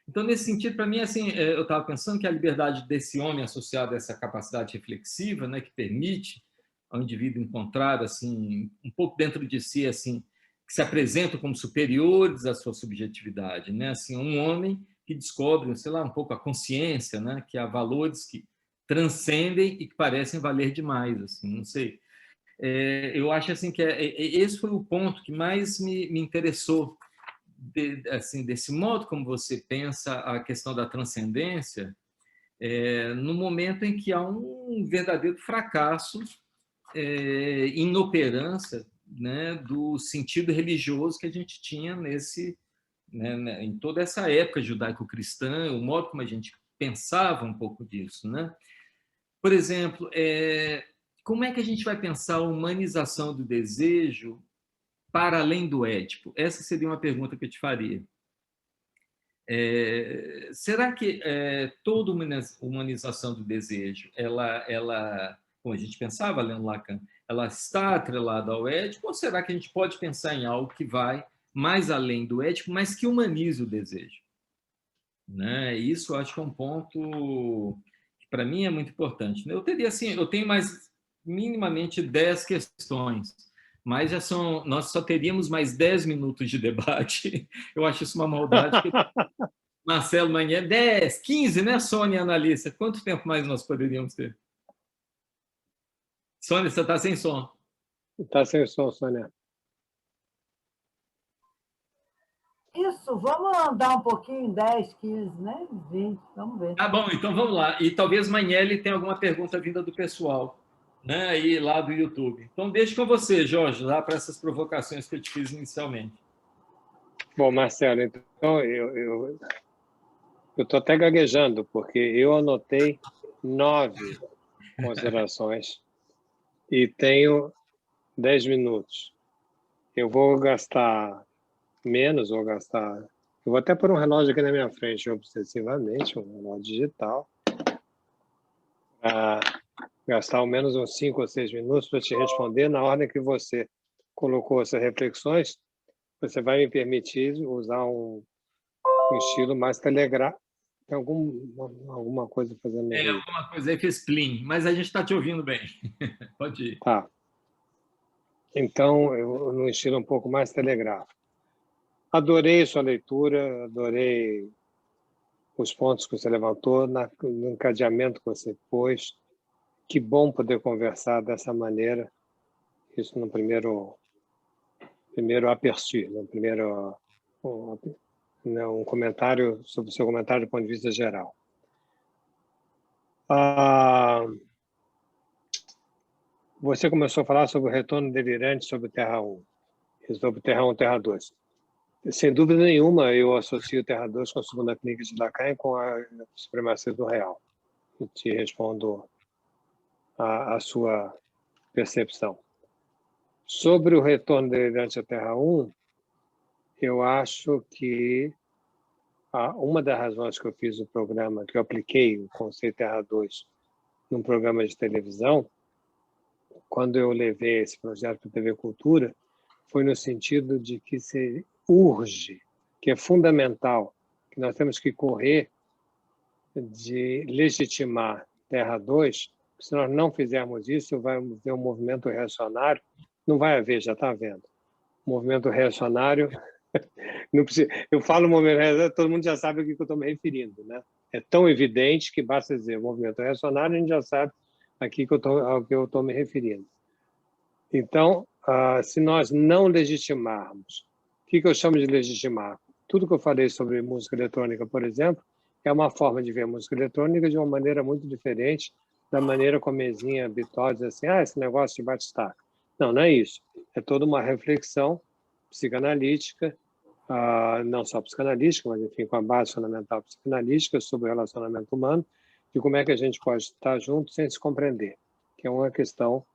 Então nesse sentido, para mim, assim, eu estava pensando que a liberdade desse homem associada a essa capacidade reflexiva, né, que permite ao indivíduo encontrar assim um pouco dentro de si assim que se apresentam como superiores à sua subjetividade, né? Assim, um homem que descobre, sei lá, um pouco a consciência, né, que há valores que transcendem e que parecem valer demais, assim, não sei. Eu acho assim que esse foi o ponto que mais me interessou, assim, desse modo como você pensa a questão da transcendência, no momento em que há um verdadeiro fracasso, inoperância, né, do sentido religioso que a gente tinha né, em toda essa época judaico-cristã, o modo como a gente pensava um pouco disso, né? Por exemplo, como é que a gente vai pensar a humanização do desejo para além do ético? Essa seria uma pergunta que eu te faria. será que toda humanização do desejo, como a gente pensava lendo Lacan, ela está atrelada ao ético, ou será que a gente pode pensar em algo que vai mais além do ético, mas que humanize o desejo? Né? Isso eu acho que é um ponto que, para mim, é muito importante. Eu tenho mais minimamente 10 questões, mas nós só teríamos mais 10 minutos de debate. Eu acho isso uma maldade. Marcelo Manier, 10, 15, né, Sônia, analista? Quanto tempo mais nós poderíamos ter? Sônia, você está sem som. Está sem som, Sônia. Isso, vamos andar um pouquinho, 10, 15, né? 20, vamos ver. Tá bom, então vamos lá. E talvez Manielli tenha alguma pergunta vinda do pessoal, né, aí lá do YouTube. Então, deixo com você, Jorge, lá para essas provocações que eu te fiz inicialmente. Bom, Marcelo, então eu estou até gaguejando, porque eu anotei 9 considerações e tenho 10 minutos. Eu vou gastar menos, Eu vou até pôr um relógio aqui na minha frente, obsessivamente, um relógio digital, para gastar ao menos uns 5 ou 6 minutos para te responder na ordem que você colocou essas reflexões. Você vai me permitir usar um estilo mais telegráfico. Tem alguma coisa fazendo aí? Alguma coisa aí fez plim, mas a gente está te ouvindo bem. Pode ir. Tá. Então, no estilo um pouco mais telegráfico. Adorei sua leitura, adorei os pontos que você levantou, no encadeamento que você pôs. Que bom poder conversar dessa maneira. Isso no primeiro aperçu, um comentário sobre o seu comentário do ponto de vista geral. Você começou a falar sobre o retorno delirante sobre Terra 1, e sobre Terra 1 e Terra 2. Sem dúvida nenhuma, eu associo Terra 2 com a segunda clínica de Lacan e com a supremacia do real. E te respondo a sua percepção. Sobre o retorno delirante à Terra 1, eu acho que uma das razões que eu fiz o programa, que eu apliquei o conceito Terra 2 num programa de televisão, quando eu levei esse projeto para a TV Cultura, foi no sentido de que se urge, que é fundamental, que nós temos que correr de legitimar Terra 2, se nós não fizermos isso, vai haver um movimento reacionário, não vai haver, já está havendo, movimento reacionário, não precisa, eu falo movimento reacionário, todo mundo já sabe a que eu estou me referindo, né? É tão evidente que basta dizer movimento reacionário, a gente já sabe aqui ao que eu estou me referindo. Então, se nós não legitimarmos, o que eu chamo de legitimar? Tudo que eu falei sobre música eletrônica, por exemplo, é uma forma de ver música eletrônica de uma maneira muito diferente da maneira como a mesinha habitual diz assim, esse negócio de batistaca. Não, não é isso. É toda uma reflexão psicanalítica, não só psicanalítica, mas, enfim, com a base fundamental psicanalítica sobre o relacionamento humano, de como é que a gente pode estar junto sem se compreender, que é uma questão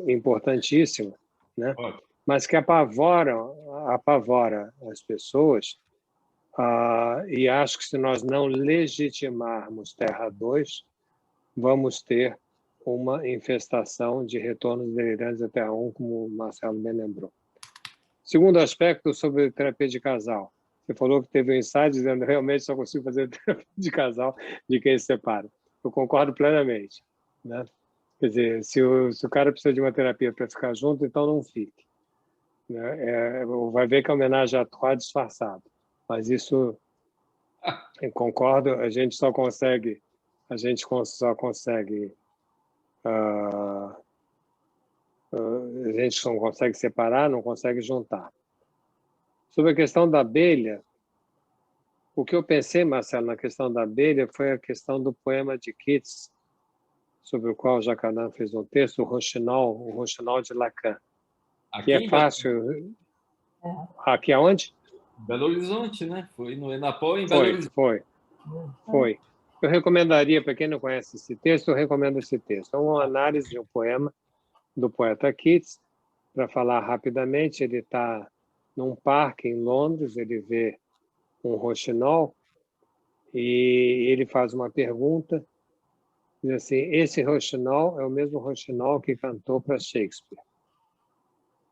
importantíssima, né? Mas que apavora as pessoas, e acho que se nós não legitimarmos Terra 2, vamos ter uma infestação de retornos delirantes à Terra 1, como o Marcelo bem lembrou. Segundo aspecto, sobre terapia de casal. Você falou que teve um insight dizendo que realmente só consigo fazer terapia de casal de quem se separa. Eu concordo plenamente, né? Quer dizer, se o cara precisa de uma terapia para ficar junto, então não fique, né? Vai ver que é homenagem à Troia disfarçado. Mas isso, eu concordo, a gente só consegue separar, não consegue juntar. Sobre a questão da abelha, o que eu pensei, Marcelo, na questão da abelha foi a questão do poema de Keats, sobre o qual o Jacanã fez um texto, o Rouxinol de Lacan. Aqui é fácil. Aqui aonde? Belo Horizonte, né? Foi no Enapó em Belo Horizonte. Foi. Eu recomendaria, para quem não conhece esse texto, eu recomendo esse texto. É uma análise de um poema do poeta Keats. Para falar rapidamente, ele está num parque em Londres, ele vê um roxinol, e ele faz uma pergunta, diz assim, esse roxinol é o mesmo roxinol que cantou para Shakespeare.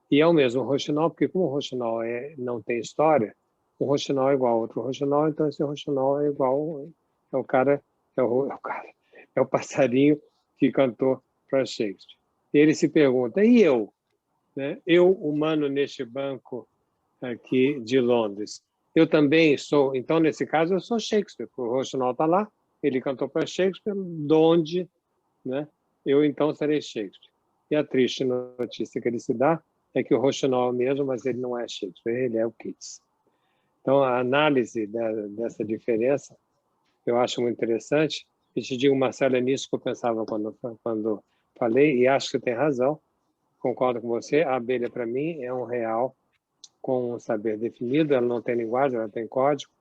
E é o mesmo roxinol, porque como o roxinol não tem história, um roxinol é igual a outro roxinol, então esse roxinol é igual, é o passarinho que cantou para Shakespeare. E ele se pergunta, e eu? Né? Eu, humano neste banco aqui de Londres, eu também sou, então nesse caso eu sou Shakespeare, o roxinol está lá, ele cantou para Shakespeare, de onde, né? Eu então serei Shakespeare. E a triste notícia que ele se dá é que o roxinol é o mesmo, mas ele não é Shakespeare, ele é o Keats. Então, a análise dessa diferença eu acho muito interessante. E te digo, Marcelo, é nisso que eu pensava quando falei, e acho que tem razão, concordo com você, a abelha, para mim, é um real com um saber definido, ela não tem linguagem, ela tem código,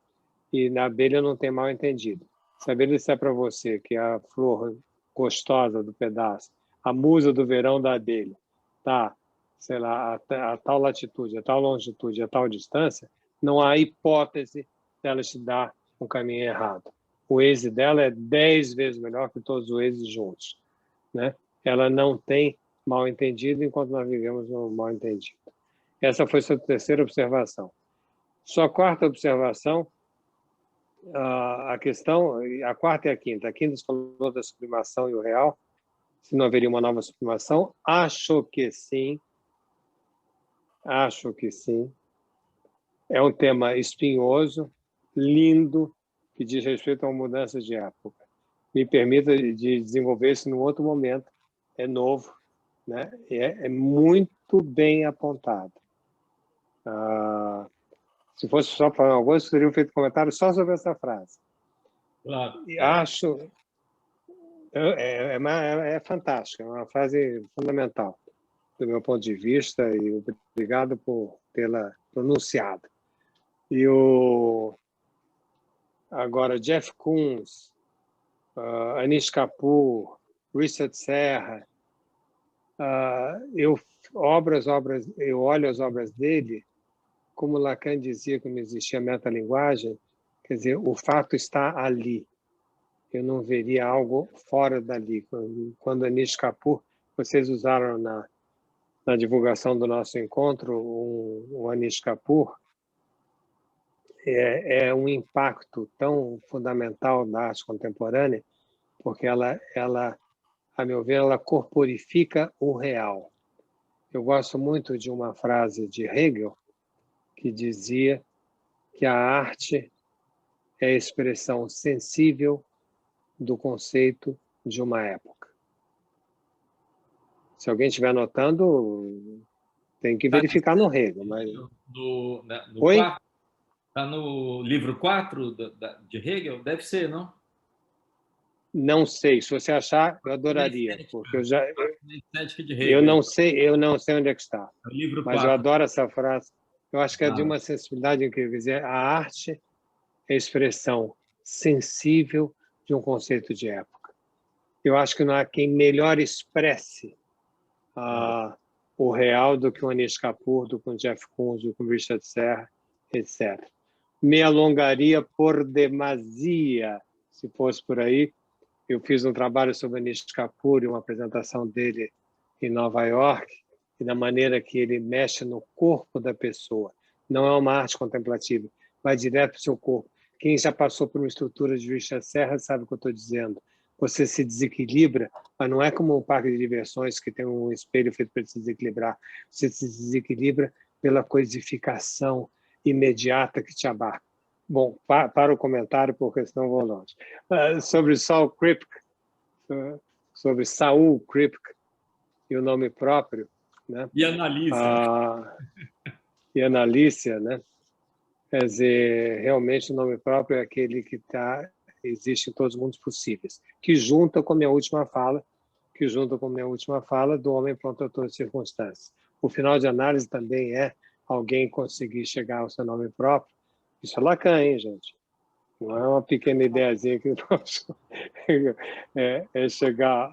e na abelha não tem mal entendido. Se a abelha disser para você que a flor gostosa do pedaço, a musa do verão da abelha, tá, sei lá, a tal latitude, a tal longitude, a tal distância, não há hipótese dela te dar um caminho errado. O Waze dela é 10 vezes melhor que todos os Wazes juntos, né? Ela não tem mal entendido enquanto nós vivemos no mal entendido. Essa foi sua terceira observação. Sua quarta observação, a questão, a quarta e a quinta. A quinta falou da sublimação e o real, se não haveria uma nova sublimação. Acho que sim. Acho que sim. É um tema espinhoso, lindo, que diz respeito a uma mudança de época. Me permita de desenvolver isso num outro momento. É novo, né? É muito bem apontado. Se fosse só falar alguma coisa, teriam feito comentário só sobre essa frase. Claro. E acho... É fantástica, é uma frase fundamental, do meu ponto de vista, e obrigado por tê-la pronunciado. E agora, Jeff Koons, Anish Kapoor, Richard Serra, eu olho as obras dele, como Lacan dizia que não existia metalinguagem, quer dizer, o fato está ali. Eu não veria algo fora dali. Quando Anish Kapoor, vocês usaram na divulgação do nosso encontro, o Anish Kapoor, é um impacto tão fundamental da arte contemporânea, porque ela, a meu ver, ela corporifica o real. Eu gosto muito de uma frase de Hegel, que dizia que a arte é a expressão sensível do conceito de uma época. Se alguém estiver anotando, tem que verificar no Hegel. Mas... Oi? Está no livro 4 de Hegel? Deve ser, não? Não sei. Se você achar, eu adoraria. Porque eu não sei onde é que está. É o livro 4. Mas eu adoro essa frase. Eu acho que é de uma sensibilidade incrível. A arte é a expressão sensível de um conceito de época. Eu acho que não há quem melhor expresse o real do que o Anish Kapoor, do que o Jeff Koons, do que o Richard Serra, etc. Me alongaria por demasia, se fosse por aí. Eu fiz um trabalho sobre Anish Kapoor e uma apresentação dele em Nova York, e da maneira que ele mexe no corpo da pessoa. Não é uma arte contemplativa, vai direto para o seu corpo. Quem já passou por uma estrutura de Richard Serra sabe o que eu estou dizendo. Você se desequilibra, mas não é como um parque de diversões que tem um espelho feito para se desequilibrar. Você se desequilibra pela coisificação imediata que te abarca. Bom, para o comentário, porque senão vou longe. Sobre Saul Kripke, e o nome próprio, né? E Analícia. E Analícia, né? Quer dizer, realmente o nome próprio é aquele que existe em todos os mundos possíveis, que junta com a minha última fala, do homem pronto a todas as circunstâncias. O final de análise também é alguém conseguir chegar ao seu nome próprio. Isso é Lacan, hein, gente? Não é uma pequena ideiazinha que é chegar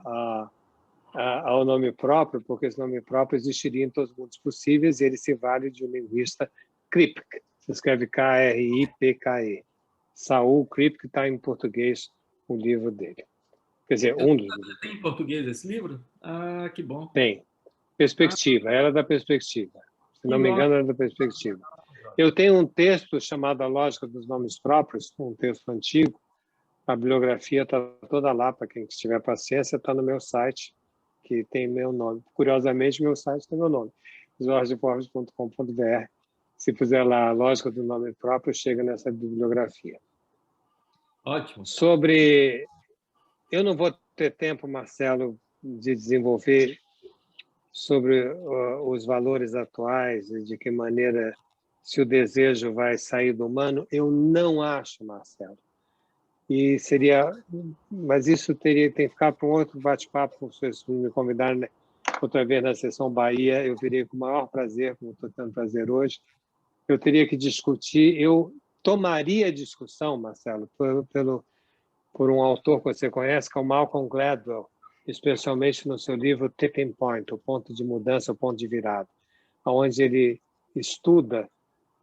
ao nome próprio, porque esse nome próprio existiria em todos os mundos possíveis, e ele se vale de um linguista Kripke, Se escreve Kripke. Saul Kripke, está em português o livro dele. Quer dizer, um dos livros. Tem em português esse livro? Ah, que bom. Tem. Perspectiva, Era da Perspectiva. Se não me engano, era da Perspectiva. Eu tenho um texto chamado A Lógica dos Nomes Próprios, um texto antigo. A bibliografia está toda lá, para quem tiver paciência, está no meu site, que tem meu nome. Curiosamente, meu site tem meu nome, jorgeforbes.com.br. Se puser lá A Lógica do Nome Próprio, chega nessa bibliografia. Ótimo. Eu não vou ter tempo, Marcelo, de desenvolver sobre os valores atuais e de que maneira, se o desejo vai sair do humano. Eu não acho, Marcelo. Mas isso tem que ficar para um outro bate-papo. Se vocês me convidarem outra vez na sessão Bahia, eu virei com o maior prazer, como estou tendo prazer hoje. Eu teria que discutir, eu tomaria discussão, Marcelo, por um autor que você conhece, que é o Malcolm Gladwell, especialmente no seu livro Tipping Point, o ponto de mudança, o ponto de virada, onde ele estuda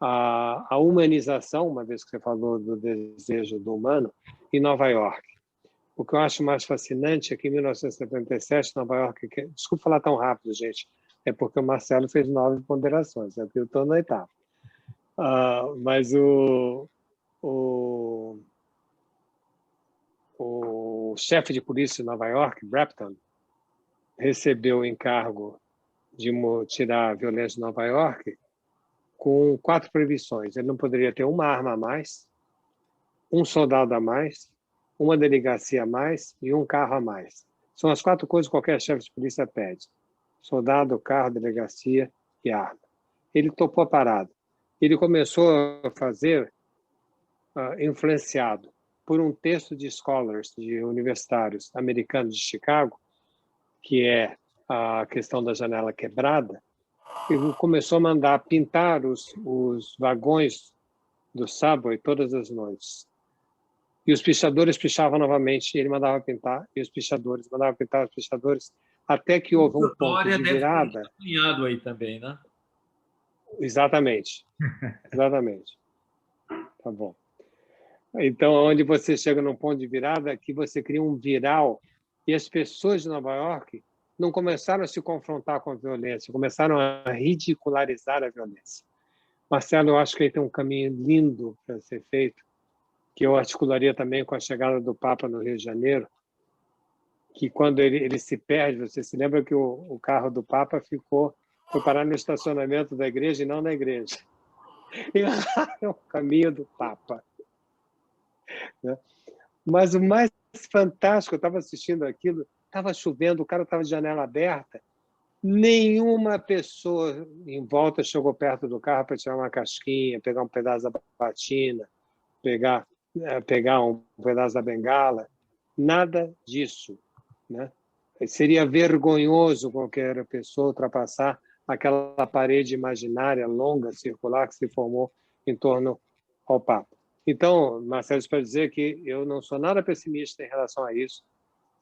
a humanização, uma vez que você falou do desejo do humano, em Nova York. O que eu acho mais fascinante é que em 1977, Nova York... Desculpa falar tão rápido, gente, é porque o Marcelo fez 9 ponderações, eu estou na 8ª. Mas o chefe de polícia de Nova York, Brampton, recebeu o encargo de tirar a violência de Nova York com 4 proibições. Ele não poderia ter uma arma a mais, um soldado a mais, uma delegacia a mais e um carro a mais. São as 4 coisas que qualquer chefe de polícia pede: soldado, carro, delegacia e arma. Ele topou a parada. Ele começou a fazer, influenciado por um texto de scholars, de universitários americanos de Chicago, que é a questão da janela quebrada. Ele começou a mandar pintar os vagões do subway todas as noites. E os pichadores pichavam novamente, ele mandava pintar, e os pichadores mandavam pintar os pichadores, até que houve um ponto de virada. Deve ter aí também, né? Exatamente. Exatamente. Tá bom. Então, onde você chega num ponto de virada, que você cria um viral, e as pessoas de Nova York não começaram a se confrontar com a violência, começaram a ridicularizar a violência. Marcelo, eu acho que ele tem um caminho lindo para ser feito, que eu articularia também com a chegada do Papa no Rio de Janeiro, que quando ele se perde, você se lembra que o carro do Papa foi parar no estacionamento da igreja e não na igreja. E é o caminho do Papa. Né? Mas o mais fantástico, eu estava assistindo aquilo, estava chovendo, o cara estava de janela aberta, nenhuma pessoa em volta chegou perto do carro para tirar uma casquinha, pegar um pedaço da batina, pegar um pedaço da bengala, nada disso. Né? Seria vergonhoso qualquer pessoa ultrapassar aquela parede imaginária, longa, circular, que se formou em torno ao Papa. Então, Marcelo, isso para dizer que eu não sou nada pessimista em relação a isso,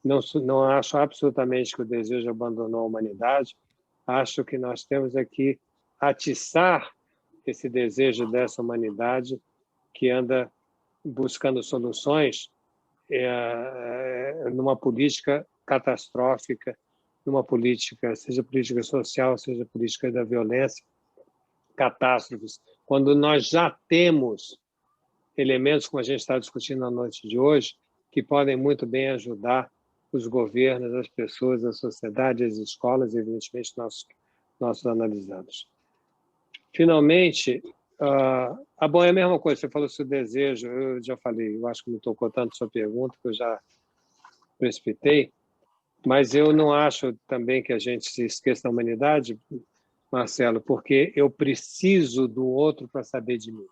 não acho absolutamente que o desejo abandonou a humanidade, acho que nós temos aqui atiçar esse desejo dessa humanidade que anda buscando soluções numa política catastrófica, numa política, seja política social, seja política da violência, catástrofes, quando nós já temos elementos, como a gente está discutindo na noite de hoje, que podem muito bem ajudar os governos, as pessoas, a sociedade, as escolas, e, evidentemente, nossos analisados. Finalmente, bom, é a mesma coisa, você falou sobre o desejo, eu já falei, eu acho que me tocou tanto a sua pergunta, que eu já precipitei, mas eu não acho também que a gente se esqueça da humanidade, Marcelo, porque eu preciso do outro para saber de mim.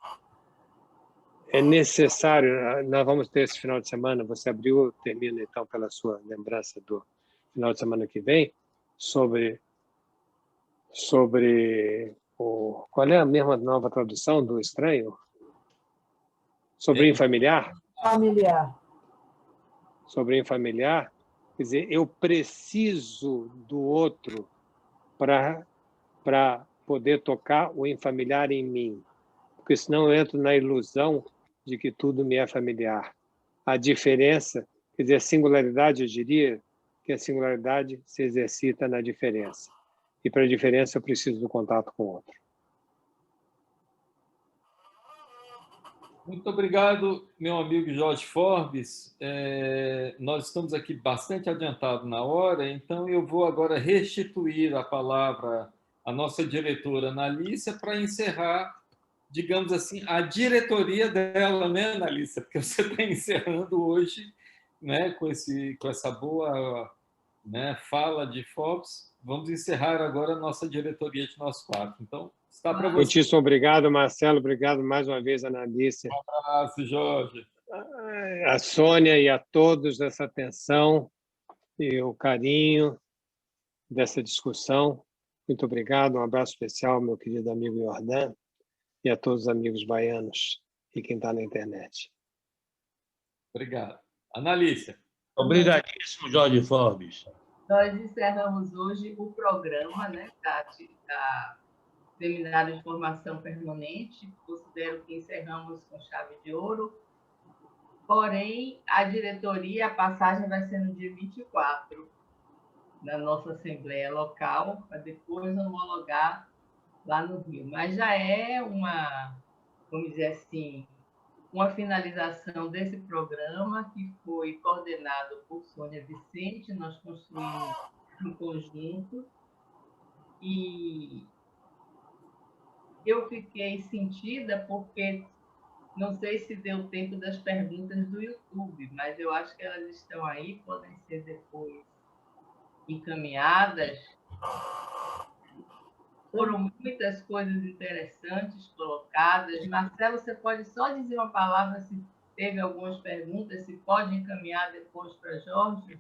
É necessário, nós vamos ter esse final de semana, você abriu, termina então pela sua lembrança do final de semana que vem, sobre qual é a mesma nova tradução do estranho? Sobrinho familiar? Familiar. Sobrinho familiar. Quer dizer, eu preciso do outro para poder tocar o infamiliar em mim. porque senão eu entro na ilusão de que tudo me é familiar. A diferença, quer dizer, a singularidade, eu diria que a singularidade se exercita na diferença. E para a diferença eu preciso do contato com o outro. Muito obrigado, meu amigo Jorge Forbes. Nós estamos aqui bastante adiantados na hora, então eu vou agora restituir a palavra à nossa diretora Analícia para encerrar, digamos assim, a diretoria dela, né, Analícia? Porque você está encerrando hoje, né, com essa boa, né, fala de Forbes. Vamos encerrar agora a nossa diretoria de nosso quadro. Então, está para você. Muitíssimo obrigado, Marcelo. Obrigado mais uma vez, Analícia. Um abraço, Jorge. A Sônia e a todos essa atenção e o carinho dessa discussão. Muito obrigado. Um abraço especial ao meu querido amigo Jordan e a todos os amigos baianos e quem está na internet. Obrigado. Analícia. Obrigadíssimo, Jorge Forbes. Nós encerramos hoje o programa, né, da Seminário de Formação Permanente. Considero que encerramos com chave de ouro. Porém, a diretoria, a passagem vai ser no dia 24, na nossa Assembleia Local, para depois homologar lá no Rio. Mas já é vamos dizer assim, uma finalização desse programa que foi coordenado por Sônia Vicente. Nós construímos em conjunto e eu fiquei sentida porque não sei se deu tempo das perguntas do YouTube, mas eu acho que elas estão aí, podem ser depois encaminhadas. Foram muitas coisas interessantes colocadas. Marcelo, você pode só dizer uma palavra se teve algumas perguntas, se pode encaminhar depois para Jorge?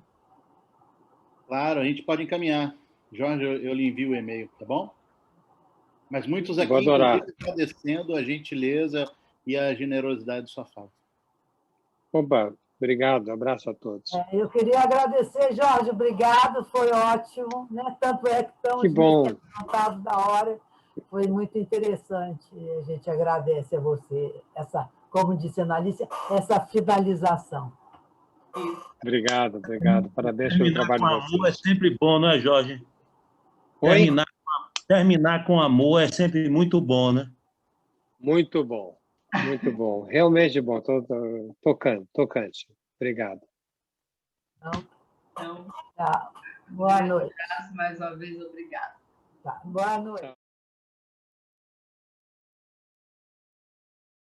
Claro, a gente pode encaminhar. Jorge, eu lhe envio o e-mail, tá bom? Mas muitos aqui agradecendo a gentileza e a generosidade de sua fala. Opa, obrigado, abraço a todos. Eu queria agradecer, Jorge, obrigado, foi ótimo, né? Tanto é que estamos adiantados da hora, foi muito interessante, a gente agradece a você, como disse a Analícia, essa finalização. Obrigado, parabéns pelo trabalho de vocês. Amor é sempre bom, não é, Jorge? Oi? Terminar com amor é sempre muito bom, né? Muito bom, realmente bom, tocante. Obrigado. Então, tá. Boa noite. Mais uma vez, obrigado. Tá. Boa noite.